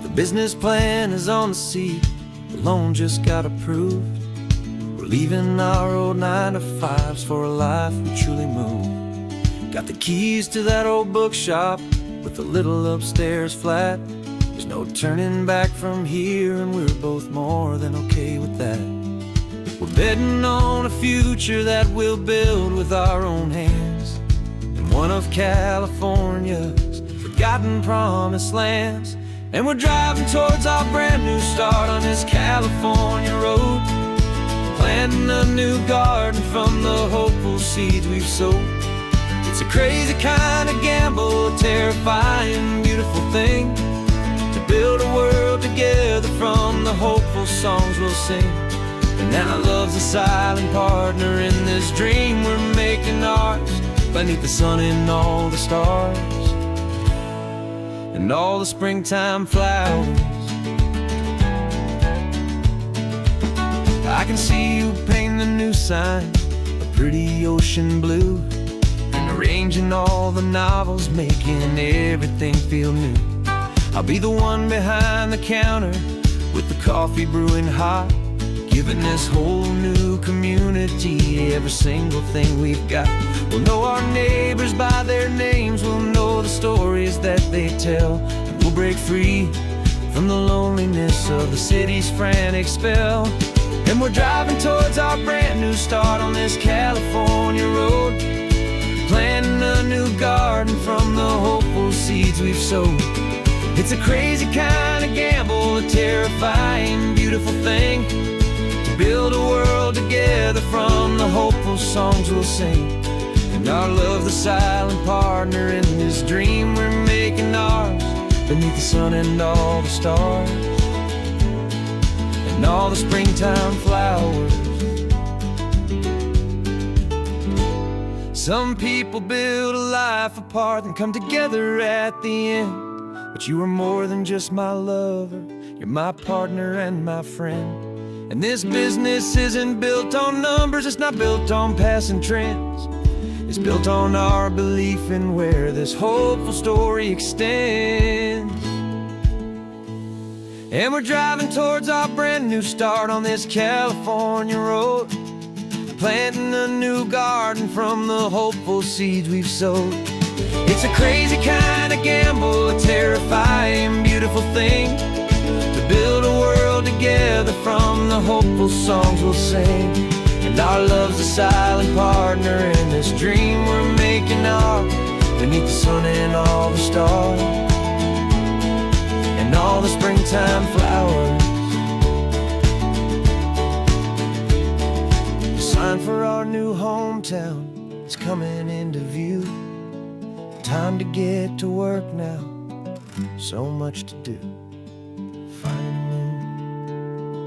The business plan is on the seat, the loan just got approved. We're leaving our old 9-to-5s for a life we truly move. Got the keys to that old bookshop with the little upstairs flat. There's no turning back from here, and we're both more than okay with that. We're betting on a future that we'll build with our own hands, in one of California's forgotten promised lands. And we're driving towards our brand new start on this California road, planting a new garden from the hopeful seeds we've sowed. It's a crazy kind of gamble, a terrifying, beautiful thing, to build a world together from the hopeful songs we'll sing. And now love's a silent partner in this dream we're making ours, beneath the sun and all the stars and all the springtime flowers. I can see you painting a new sign, a pretty ocean blue, and arranging all the novels, making everything feel new. I'll be the one behind the counter with the coffee brewing hot, giving this whole new community every single thing we've got. We'll know our neighbors by their names, we'll know the stories that they tell, and we'll break free from the loneliness of the city's frantic spell. And we're driving towards our brand new start on this California road, planting a new garden from the hopeful seeds we've sowed. It's a crazy kind of gamble, a terrifying, beautiful thing, to build a world together from the hopeful songs we'll sing. And our love's the silent partner in this dream we're making ours, beneath the sun and all the stars and all the springtime flowers. Some people build a life apart and come together at the end, but you are more than just my lover, you're my partner and my friend. And this business isn't built on numbers, it's not built on passing trends, it's built on our belief in where this hopeful story extends. And we're driving towards our brand new start on this California road, planting a new garden from the hopeful seeds we've sowed. It's a crazy kind of gamble, a terrifying, beautiful thing, to build a world together from the hopeful songs we'll sing. And our love's a silent partner in this dream we're making ours, beneath the sun and all the stars and all the springtime flowers. The sign for our new hometown is coming into view. Time to get to work now, so much to do. Finding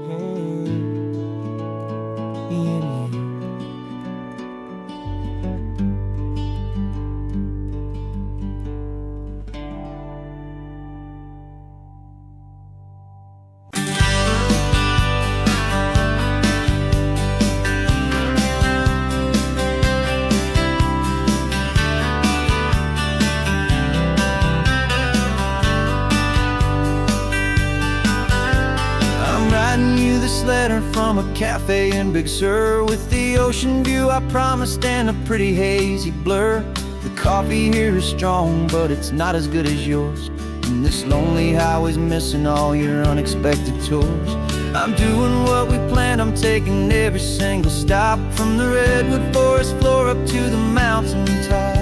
me in you. This letter from a cafe in Big Sur, with the ocean view I promised and a pretty hazy blur. The coffee here is strong, but it's not as good as yours, and this lonely highway's missing all your unexpected tours. I'm doing what we planned, I'm taking every single stop, from the redwood forest floor up to the mountain top.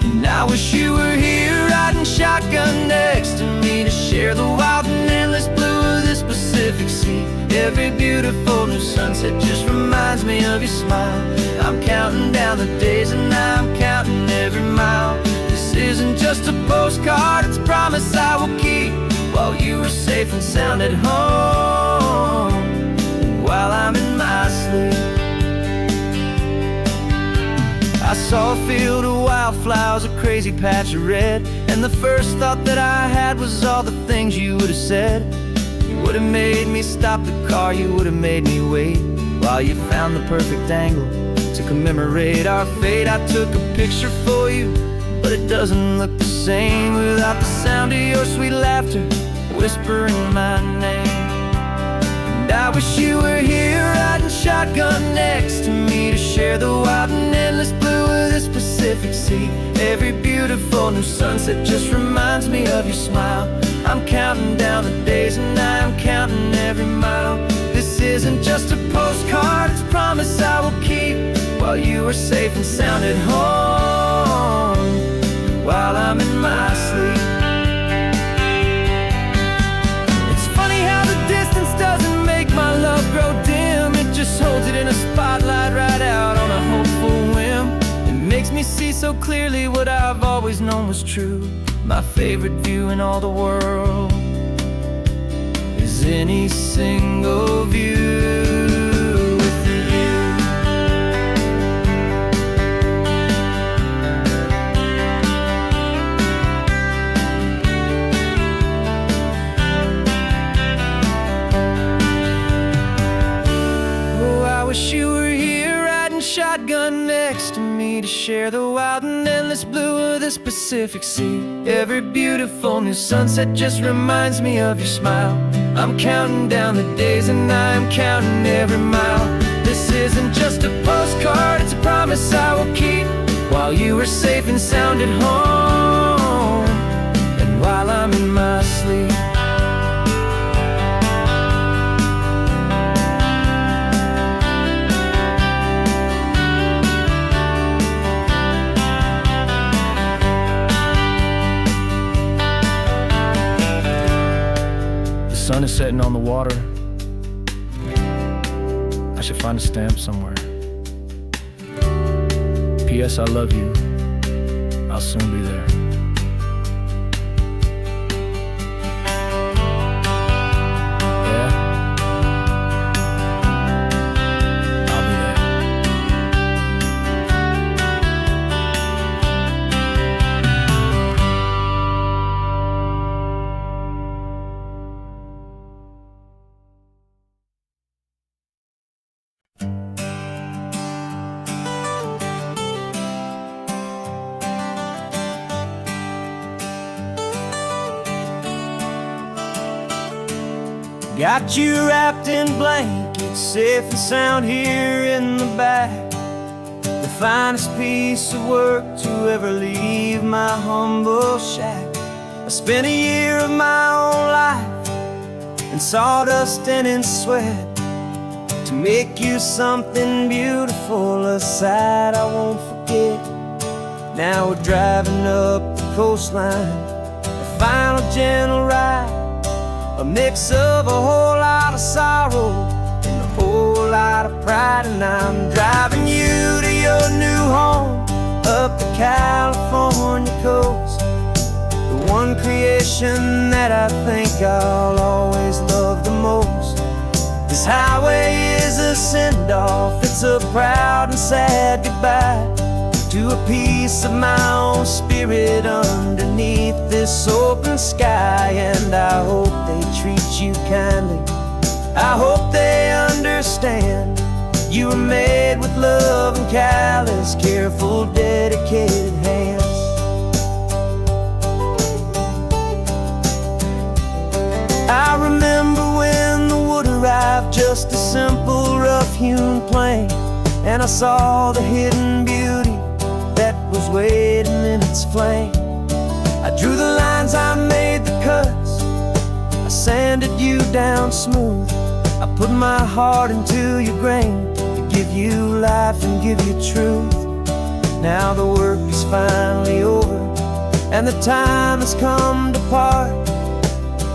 And I wish you were here riding shotgun next to me, to share the wild and endless blue of this Pacific Sea. Every beautiful new sunset just reminds me of your smile. I'm counting down the days and I'm counting every mile. This isn't just a postcard, it's a promise I will keep, while you are safe and sound at home, and while I'm in my sleep. I saw a field of wildflowers, a crazy patch of red, and the first thought that I had was all the things you would have said. You would have made me stop the car, you would have made me wait, while you found the perfect angle to commemorate our fate. I took a picture for you, but it doesn't look the same without the sound of your sweet laughter whispering my name. And I wish you were here riding shotgun next to me, to share the wild and endless blue of this Pacific Sea. Every beautiful new sunset just reminds me of your smile. I'm counting down the days and I'm counting every mile. This isn't just a postcard, it's a promise I will keep, while you are safe and sound at home, while I'm in my sleep. clearly what I've always known was true. My favorite view in all the world is any single view with you. Oh, I wish you were here riding shotgun next to me to share the wild and endless blue of this Pacific Sea. Every beautiful new sunset just reminds me of your smile. I'm counting down the days and I'm counting every mile. This isn't just a postcard, it's a promise I will keep. While you are safe and sound at home, and while I'm in my sleep. The sun is setting on the water. I should find a stamp somewhere. P.S. I love you. I'll soon be there. Yeah? I'll be there. Got you wrapped in blankets, safe and sound here in the back. The finest piece of work to ever leave my humble shack. I spent a year of my own life in sawdust and in sweat to make you something beautiful, a sight I won't forget. Now we're driving up the coastline, a final gentle ride, a mix of a whole lot of sorrow and a whole lot of pride. And I'm driving you to your new home up the California coast, the one creation that I think I'll always love the most. This highway is a send-off, it's a proud and sad goodbye to a piece of my own spirit underneath this open sky. And I hope they treat you kindly, I hope they understand you were made with love and callous, careful, dedicated hands. I remember when the wood arrived, just a simple rough-hewn plank, and I saw the hidden beauty that was waiting in its flame. I drew the lines, I made the cuts, I sanded you down smooth. I put my heart into your grain to give you life and give you truth. Now the work is finally over and the time has come to part,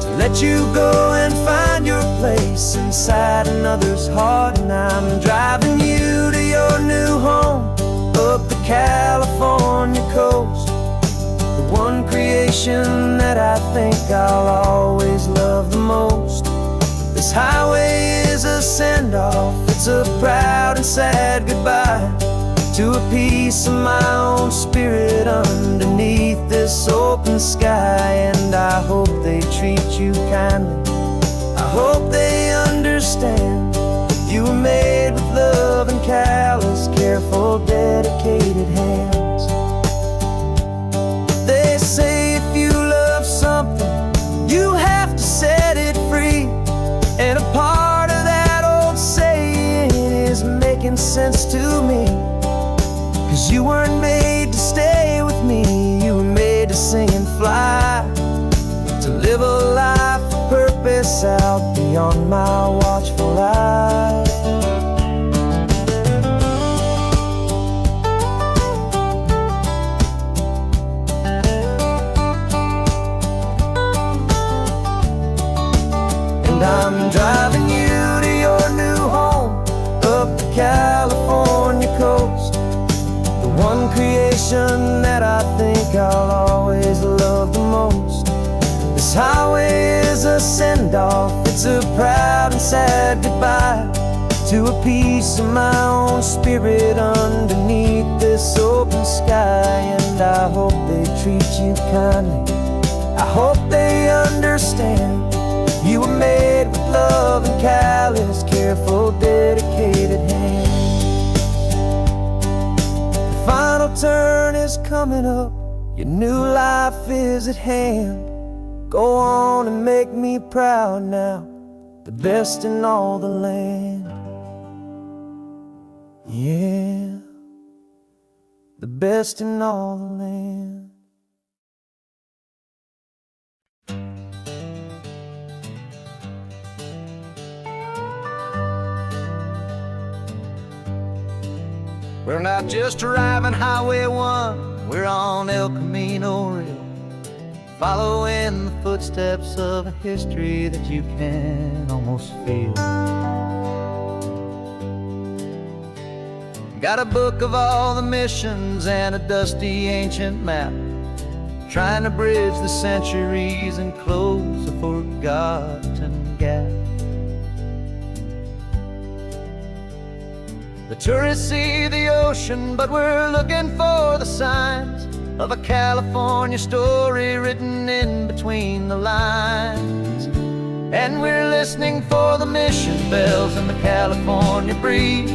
to let you go and find your place inside another's heart. And I'm driving you to your new home up the California coast, the one creation that I think I'll always love the most. This highway is a send-off, it's a proud and sad goodbye to a piece of my own spirit underneath this open sky. And I hope they treat you kindly, I hope they understand you were made with love and callous, careful, dedicated hands. They say if you love something, you have to set it free. And a part of that old saying is making sense to me, 'cause you weren't made to stay with me, you were made to sing and fly, to live a life of purpose out beyond my watchful eye. And I'm driving you to your new home up the California coast, the one creation mission that I think I'll always love the most. This highway is a send-off, it's a proud and sad goodbye to a piece of my own spirit underneath this open sky. And I hope they treat you kindly, I hope they understand you were made with love and callous, careful, dedicated hands. The final turn is coming up, your new life is at hand. Go on and make me proud now, the best in all the land. Yeah, the best in all the land. We're not just driving Highway 1, we're on El Camino Real, following the footsteps of a history that you can almost feel. Got a book of all the missions and a dusty ancient map, trying to bridge the centuries and close a forgotten gap. The tourists see the ocean, but we're looking for the signs of a California story written in between the lines. And we're listening for the mission bells in the California breeze,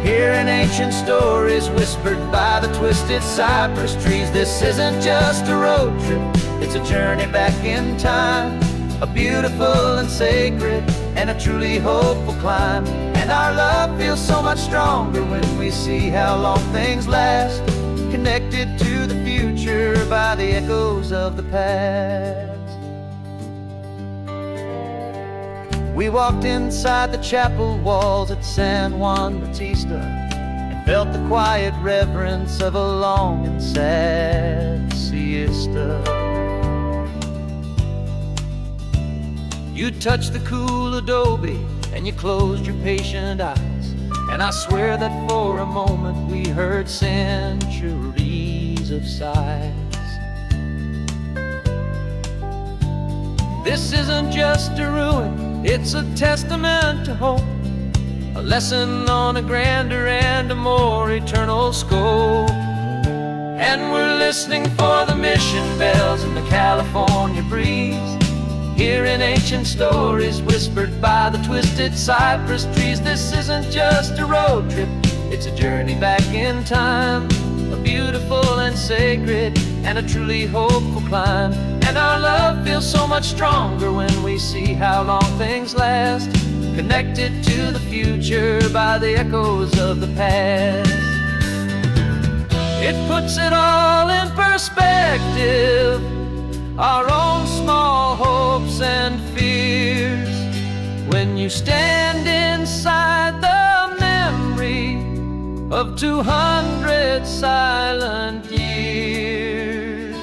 hearing ancient stories whispered by the twisted cypress trees. This isn't just a road trip, it's a journey back in time, a beautiful and sacred and a truly hopeful climb. And our love feels so much stronger when we see how long things last, connected to the future by the echoes of the past. We walked inside the chapel walls at San Juan Bautista and felt the quiet reverence of a long and sad siesta. You touched the cool adobe and you closed your patient eyes, and I swear that for a moment we heard centuries of sighs. This isn't just a ruin, it's a testament to hope, a lesson on a grander and a more eternal scope. And we're listening for the mission bells in the California breeze, hearing ancient stories whispered by the twisted cypress trees. This isn't just a road trip, it's a journey back in time, a beautiful and sacred and a truly hopeful climb. And our love feels so much stronger when we see how long things last, connected to the future by the echoes of the past. It puts it all in perspective, our own small hopes and fears, when you stand inside the memory of 200 silent years.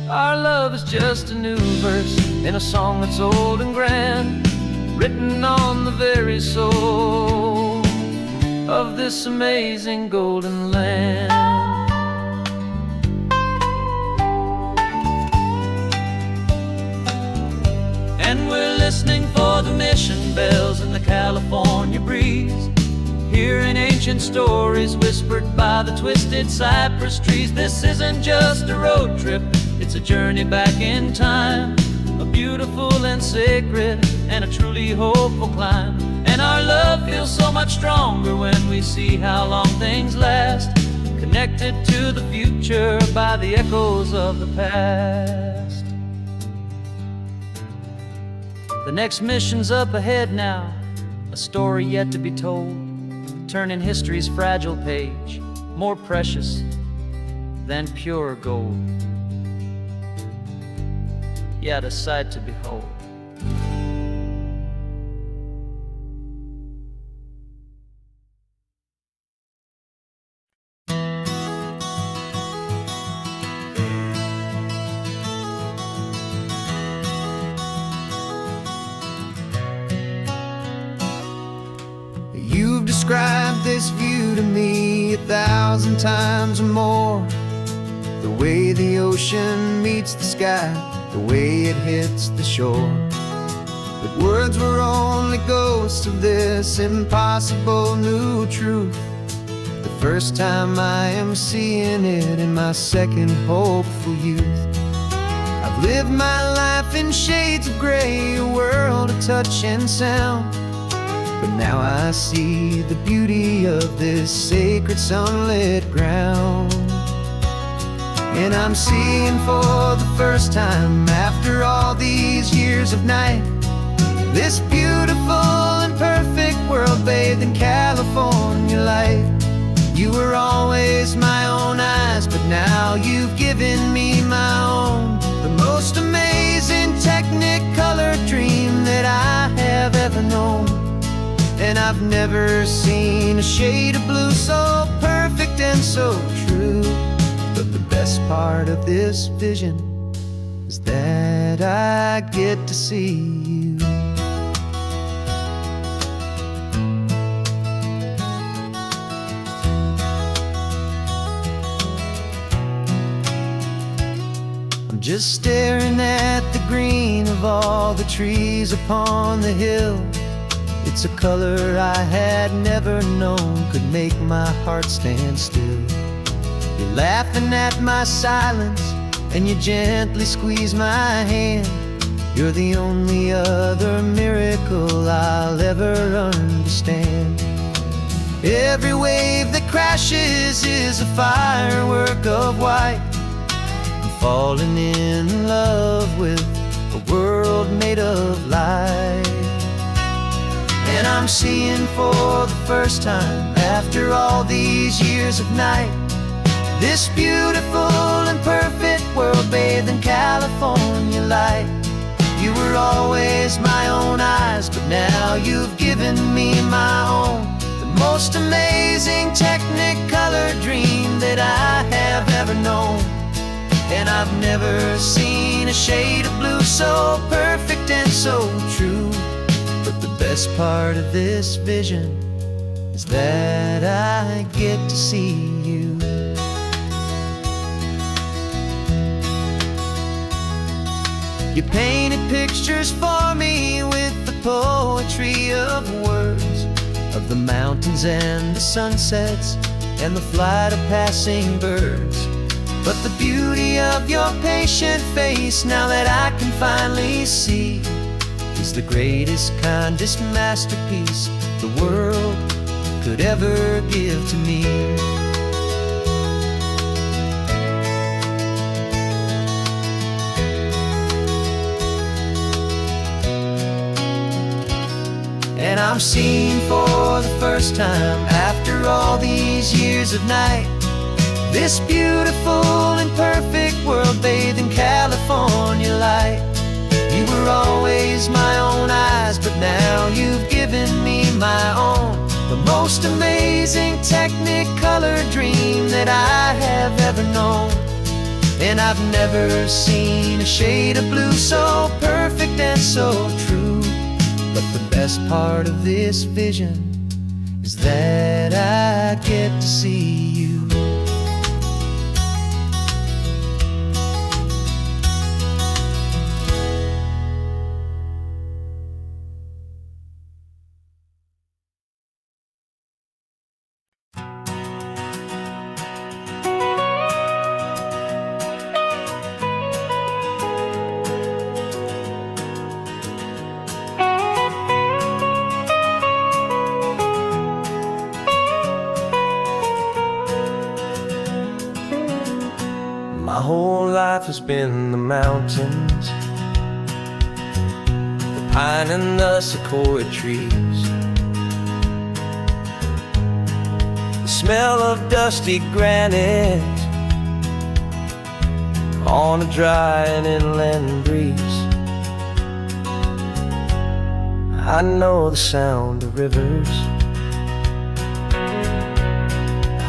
Our love is just a new verse in a song that's old and grand, written on the very soul of this amazing golden land. And we're listening for the mission bells in the California breeze, hearing ancient stories whispered by the twisted cypress trees. This isn't just a road trip, it's a journey back in time, a beautiful and sacred and a truly hopeful climb. And our love feels so much stronger when we see how long things last, connected to the future by the echoes of the past. The next mission's up ahead now, a story yet to be told, turning history's fragile page more precious than pure gold. Yet a sight to behold. You've described this view to me me 1,000 times or more. The way the ocean meets the sky, the way it hits the shore. But words were only ghosts of this impossible new truth. The first time I am seeing it in my second hopeful youth. I've lived my life in shades of gray, a world of touch and sound. But now I see the beauty of this sacred sunlit ground. And I'm seeing for the first time, after all these years of night, this beautiful and perfect world bathed in California light. You were always my own eyes, but now you've given me my own. The most amazing technicolor dream that I have ever known. And I've never seen a shade of blue so perfect and so true. But the best part of this vision is that I get to see you. Just staring at the green of all the trees upon the hill. It's a color I had never known could make my heart stand still. You're laughing at my silence, and you gently squeeze my hand. You're the only other miracle I'll ever understand. Every wave that crashes is a firework of white. Falling in love with a world made of light. And I'm seeing for the first time, after all these years of night, this beautiful and perfect world bathed in California light. You were always my own eyes, but now you've given me my own. The most amazing technicolor dream that I have ever known. And I've never seen a shade of blue so perfect and so true. But the best part of this vision is that I get to see you. You painted pictures for me with the poetry of words, of the mountains and the sunsets and the flight of passing birds. But the beauty of your patient face, now that I can finally see, is the greatest, kindest masterpiece the world could ever give to me. And I'm seeing for the first time, after all these years of night, this beautiful and perfect world bathed in California light. You were always my own eyes, but now you've given me my own. The most amazing technicolor dream that I have ever known. And I've never seen a shade of blue so perfect and so true. But the best part of this vision is that I get to see you. My whole life has been the mountains, the pine and the sequoia trees, the smell of dusty granite on a dry and inland breeze. I know the sound of rivers,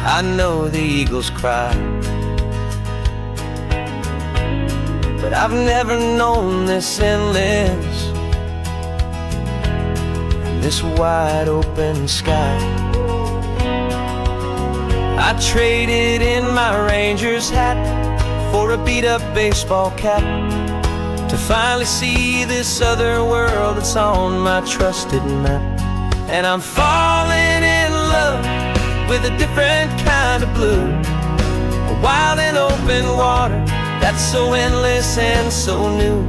I know the eagles cry, but I've never known this endless, this wide open sky. I traded in my Rangers hat for a beat-up baseball cap to finally see this other world that's on my trusted map. And I'm falling in love with a different kind of blue, a wild and open water that's so endless and so new.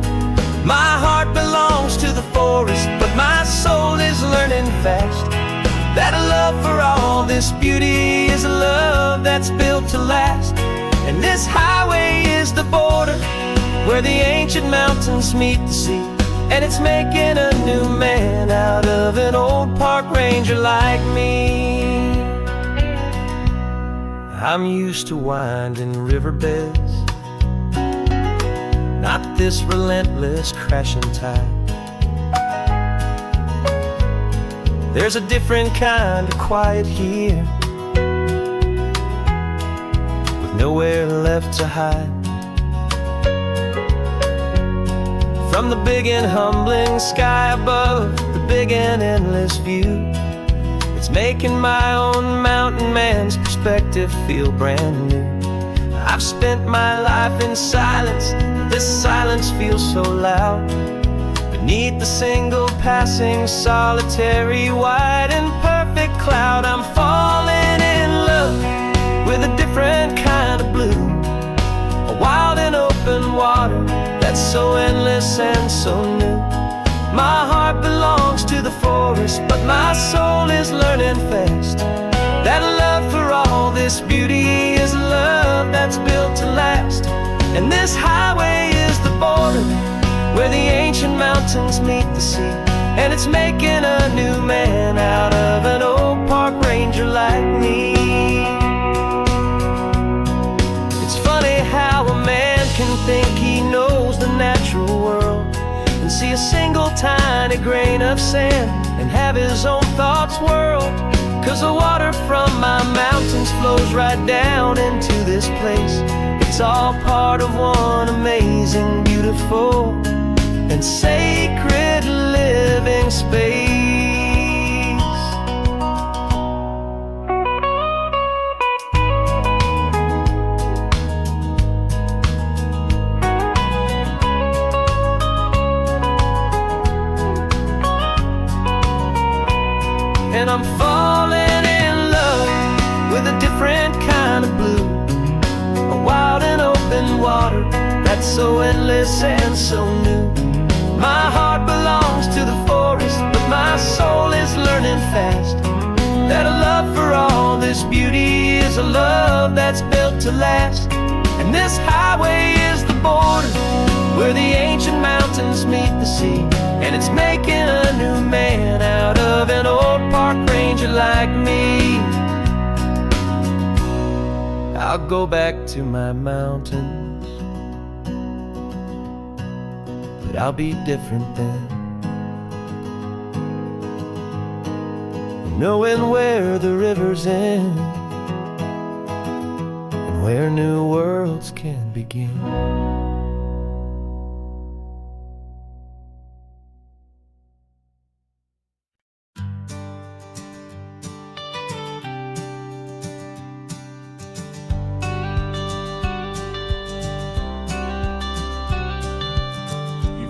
My heart belongs to the forest, but my soul is learning fast that a love for all this beauty is a love that's built to last. And this highway is the border where the ancient mountains meet the sea, and it's making a new man out of an old park ranger like me. I'm used to winding riverbeds, not this relentless crashing tide. There's a different kind of quiet here, with nowhere left to hide. From the big and humbling sky above, the big and endless view, it's making my own mountain man's perspective feel brand new. I've spent my life in silence, this silence feels so loud. Beneath the single passing solitary white and perfect cloud, I'm falling in love with a different kind of blue, a wild and open water that's so endless and so new. My heart belongs to the forest, but my soul is learning fast that a love for all this beauty is a love that's built to last. And this highway is the border where the ancient mountains meet the sea, and it's making a new man out of an old park ranger like me. It's funny how a man can think he knows the natural world and see a single tiny grain of sand and have his own thoughts whirl. 'Cause the water from my mountains flows right down into this place. It's all part of one amazing, beautiful, and sacred living space. And I'm falling in love with a different kind of blue, a wild and open water that's so endless and so new. My heart belongs to the forest, but my soul is learning fast that a love for all this beauty is a love that's built to last. And this highway is the border where the ancient mountains meet the sea, and it's making a new man out of an old park ranger like me. I'll go back to my mountains, but I'll be different then, knowing where the rivers end and where new worlds can begin.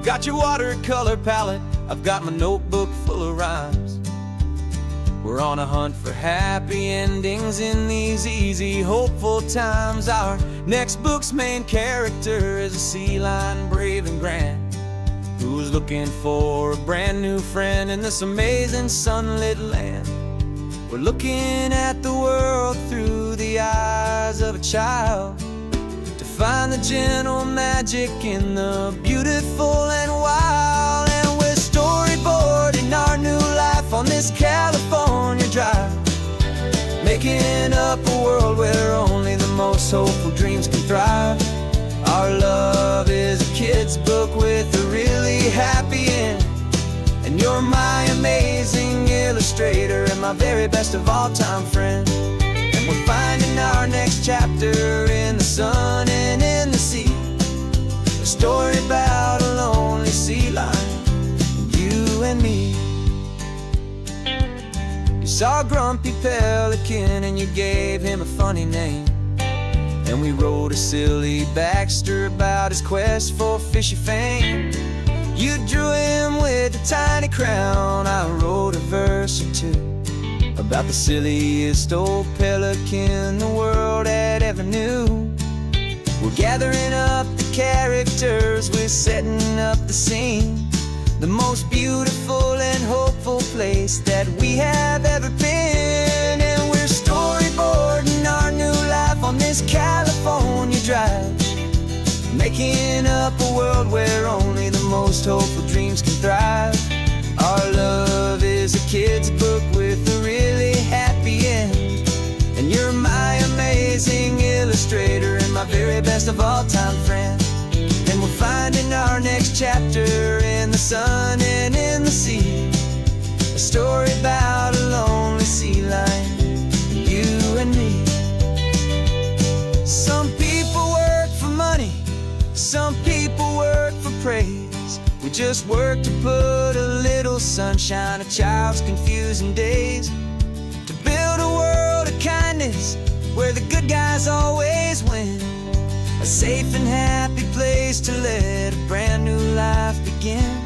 Got your watercolor palette, I've got my notebook full of rhymes. We're on a hunt for happy endings in these easy, hopeful times. Our next book's main character is a sea lion, brave and grand, who's looking for a brand new friend in this amazing sunlit land. We're looking at the world through the eyes of a child, find the gentle magic in the beautiful and wild. And we're storyboarding our new life on this California drive, making up a world where only the most hopeful dreams can thrive. Our love is a kid's book with a really happy end, and you're my amazing illustrator and my very best of all time friend. We're finding our next chapter in the sun and in the sea, a story about a lonely sea lion, you and me. You saw Grumpy Pelican and you gave him a funny name. And we wrote a silly Baxter about his quest for fishy fame. You drew him with a tiny crown. I wrote a verse or two about the silliest old pelican the world had ever knew. We're gathering up the characters, we're setting up the scene, the most beautiful and hopeful place that we have ever been. And we're storyboarding our new life on this California drive, making up a world where only the most hopeful dreams can thrive. Our love is a kid's book with a really happy end, and you're my amazing illustrator and my very best of all time friend. And we're finding our next chapter in the sun and in the sea, a story about a lonely sea lion, you and me. Some people work for money, some people work for praise. We just work to put a little sunshine in a child's confusing days, to build a world of kindness where the good guys always win, a safe and happy place to let a brand new life begin.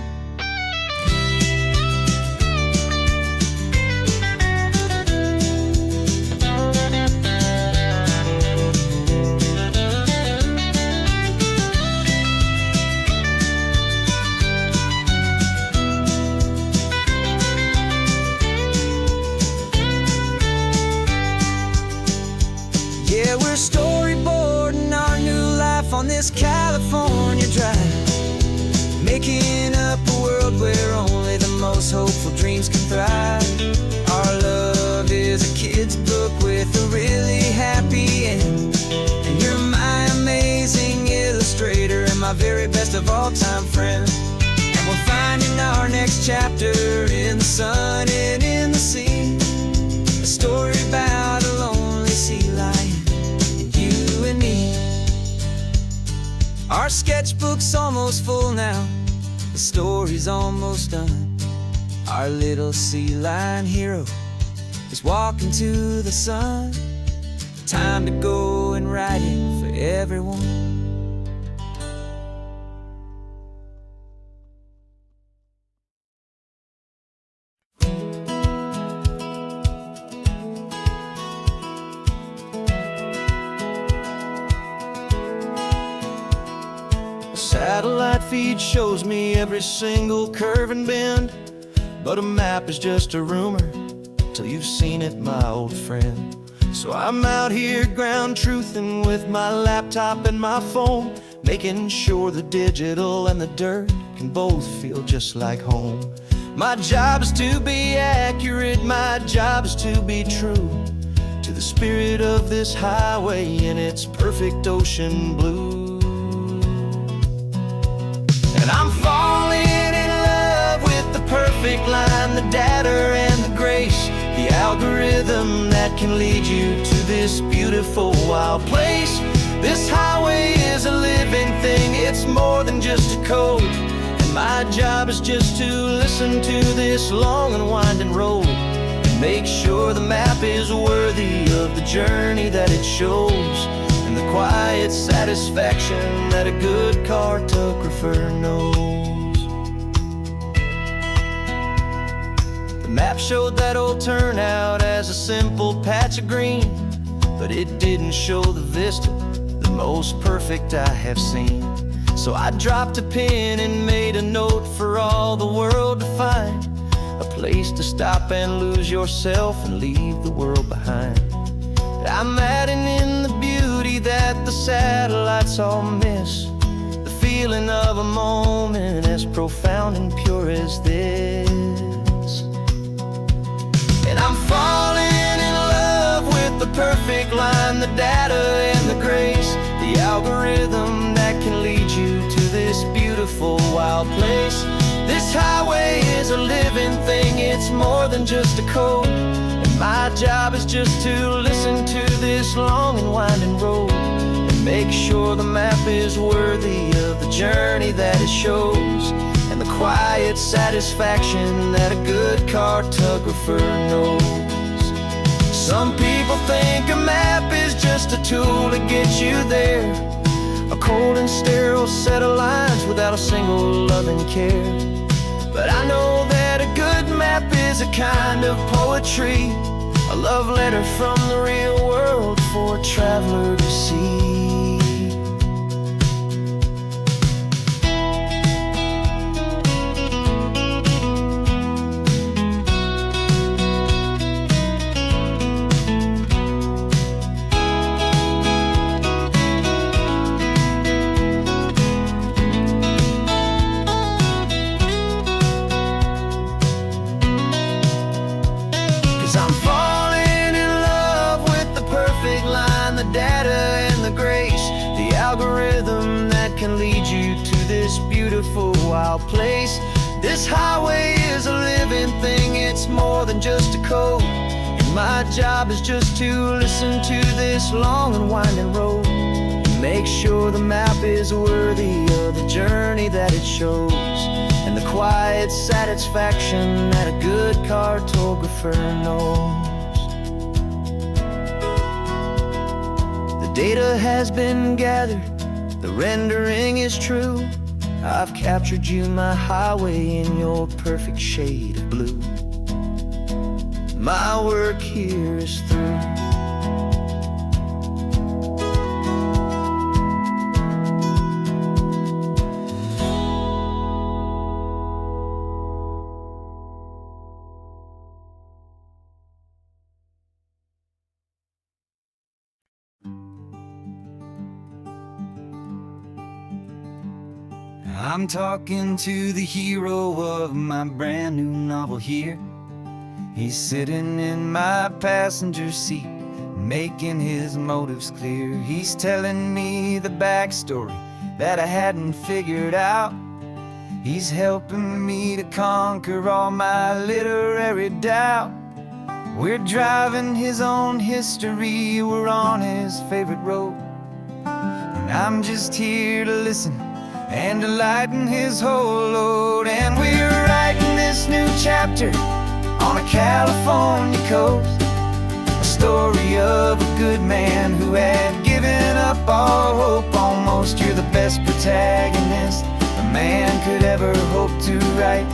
Yeah, we're storyboarding our new life on this California drive, making up a world where only the most hopeful dreams can thrive. Our love is a kid's book with a really happy end, and you're my amazing illustrator and my very best of all time friend. And we're finding our next chapter in the sun and in the sea, a story about a lonely sea lion, you and me. Our sketchbook's almost full now, the story's almost done. Our little sea lion hero is walking to the sun. Time to go and write it for everyone. Satellite feed shows me every single curve and bend, but a map is just a rumor till you've seen it, my old friend. So I'm out here ground truthing with my laptop and my phone, making sure the digital and the dirt can both feel just like home. My job is to be accurate, my job is to be true to the spirit of this highway in its perfect ocean blue. And I'm falling in love with the perfect line, the data and the grace, the algorithm that can lead you to this beautiful wild place. This highway is a living thing, it's more than just a code. And my job is just to listen to this long and winding road and make sure the map is worthy of the journey that it shows, and the quiet satisfaction that a good cartographer knows. The map showed that old turnout as a simple patch of green, but it didn't show the vista, the most perfect I have seen. So I dropped a pin and made a note for all the world to find, a place to stop and lose yourself and leave the world behind. I'm adding in the beauty that the satellites all miss, the feeling of a moment as profound and pure as this. And I'm falling in love with the perfect line, the data and the grace, the algorithm that can lead you to this beautiful wild place. This highway is a living thing, it's more than just a code. My job is just to listen to this long and winding road and make sure the map is worthy of the journey that it shows, and the quiet satisfaction that a good cartographer knows. Some people think a map is just a tool to get you there, a cold and sterile set of lines without a single loving care. But I know that a good map is a kind of poetry, a love letter from the real world for a traveler to see. 'Cause I'm falling in love with the perfect line, the data and the grace, the algorithm that can lead you to this beautiful wild place. This highway is a living thing, it's more than just a code, and my job is just to listen to this long and winding road, and make sure the map is worthy of the journey that it shows, and the quiet satisfaction that a good cartographer knows. The data has been gathered, the rendering is true. I've captured you, my highway, in your perfect shade of blue. My work here is through. I'm talking to the hero of my brand new novel here. He's sitting in my passenger seat, making his motives clear. He's telling me the backstory that I hadn't figured out. He's helping me to conquer all my literary doubt. We're driving his own history, we're on his favorite road, and I'm just here to listen and to lighten his whole load. And we're writing this new chapter on a California coast, a story of a good man who had given up all hope almost. You're the best protagonist a man could ever hope to write.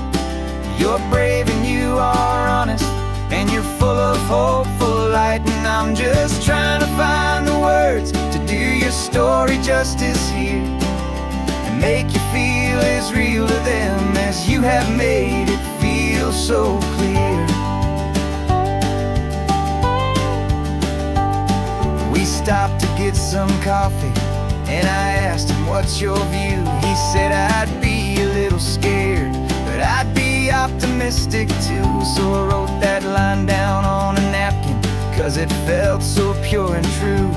You're brave and you are honest, and you're full of hopeful light. And I'm just trying to find the words to do your story justice here, make you feel as real to them as you have made it feel so clear. We stopped to get some coffee, and I asked him, what's your view? He said, I'd be a little scared, but I'd be optimistic too. So I wrote that line down on a napkin, 'cause it felt so pure and true.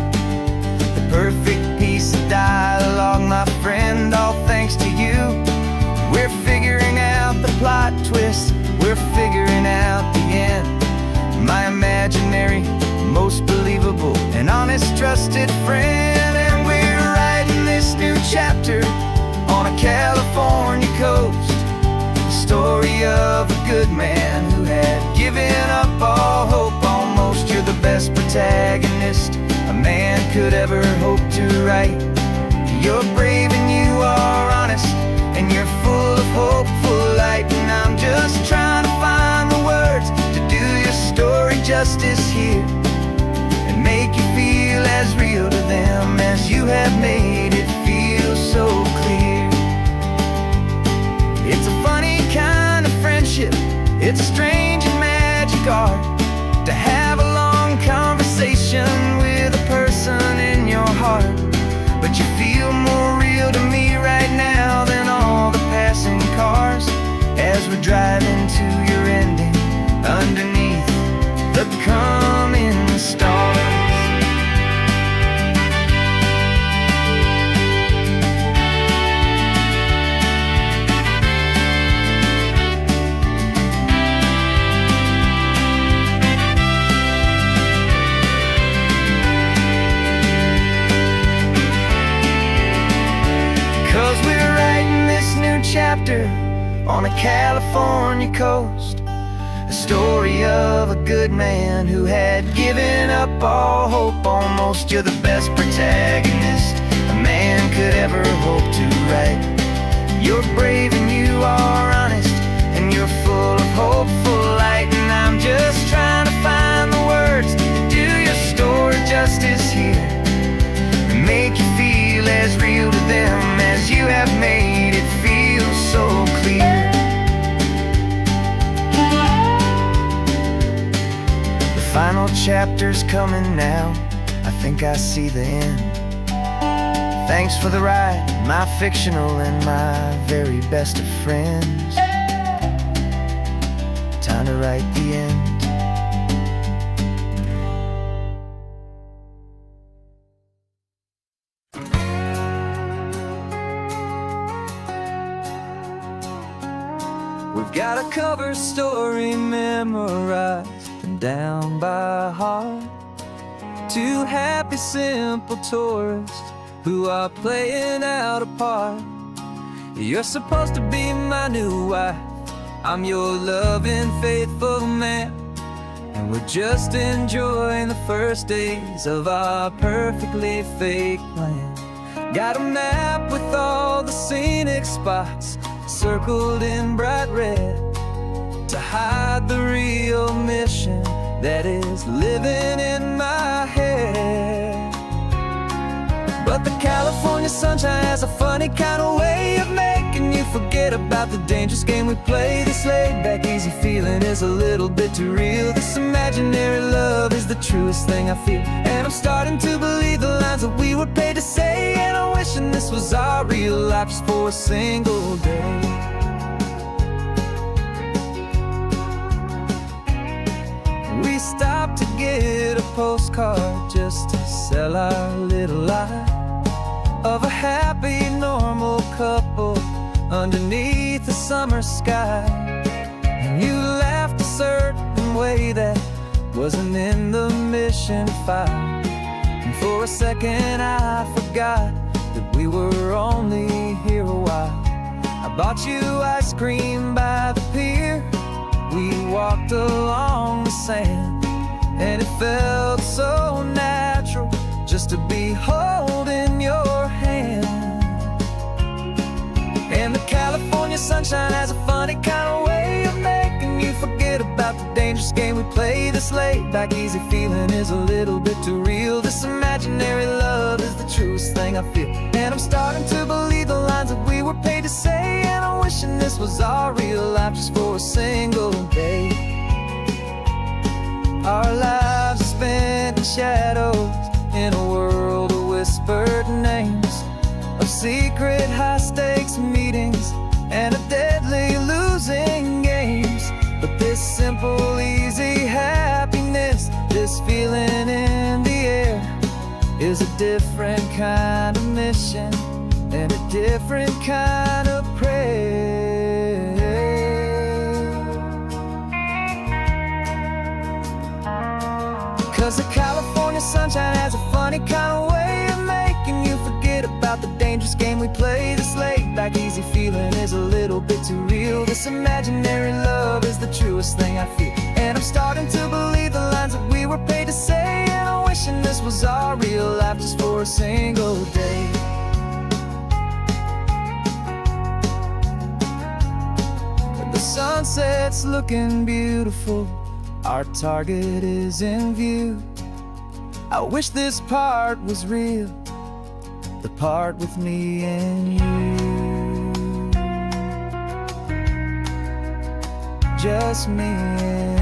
The perfect piece of dialogue, my friend, all thanks to you. We're figuring out the plot twist, we're figuring out the end. My imaginary, most believable and honest trusted friend. And we're writing this new chapter on a California coast, the story of a good man who had given up all hope almost. You're the best protagonist a man could ever hope to write. You're brave and you are honest, and you're full of hopeful light. And I'm just trying to find the words to do your story justice here, and make you feel as real to them as you have made it feel so clear. It's a funny kind of friendship, it's a strange and magic art to have a long conversation with a person in your heart. But you feel more real to me right now than all the passing cars, as we're driving to your ending underneath the coming stars. 'Cause we're writing this new chapter on a California coast, The story of a good man who had given up all hope almost. You're the best protagonist a man could ever hope to write. You're brave and you are honest, and you're full of hopeful light. And I'm just trying to find the words to do your story justice here, and make you feel as real to them as you have made it feel so clear. The final chapter's coming now, I think I see the end. Thanks for the ride, my fictional and my very best of friends. Time to write the end. We've got a cover story memorized and down by heart. Two happy, simple tourists who are playing out a part. You're supposed to be my new wife, I'm your loving, faithful man, and we're just enjoying the first days of our perfectly fake plan. Got a map with all the scenic spots circled in bright red to hide the real mission that is living in my head. But the California sunshine has a funny kind of way of making you forget about the dangerous game we play. This laid-back, easy feeling is a little bit too real. This imaginary love is the truest thing I feel, and I'm starting to believe the lines that we were paid to say. And I'm wishing this was our real life just for a single day. We stopped to get a postcard just to sell our little lie of a happy, normal couple underneath the summer sky. And you laughed a certain way that wasn't in the mission file, and for a second I forgot that we were only here a while. I bought you ice cream by the pier, we walked along the sand, and it felt so natural just to be holding your hand. And the California sunshine has a funny kind of way of making you forget about the dangerous game we play. This laid-back, easy feeling is a little bit too real. This imaginary love is the truest thing I feel, and I'm starting to believe the lines that we were paid to say. And I'm wishing this was our real life just for a single day. Our lives are spent in shadows, in a world of whispered names, of secret high-stakes meetings and of deadly losing games. But this simple, easy happiness, this feeling in the air, is a different kind of mission and a different kind of prayer. 'Cause the California sunshine has a funny kind of way of making you forget about the dangerous game we play. This laid-back, easy feeling is a little bit too real. This imaginary love is the truest thing I feel, and I'm starting to believe the lines that we were paid to say. And I'm wishing this was our real life just for a single day. When the sunset's looking beautiful, our target is in view. I wish this part was real, the part with me and you. Just me and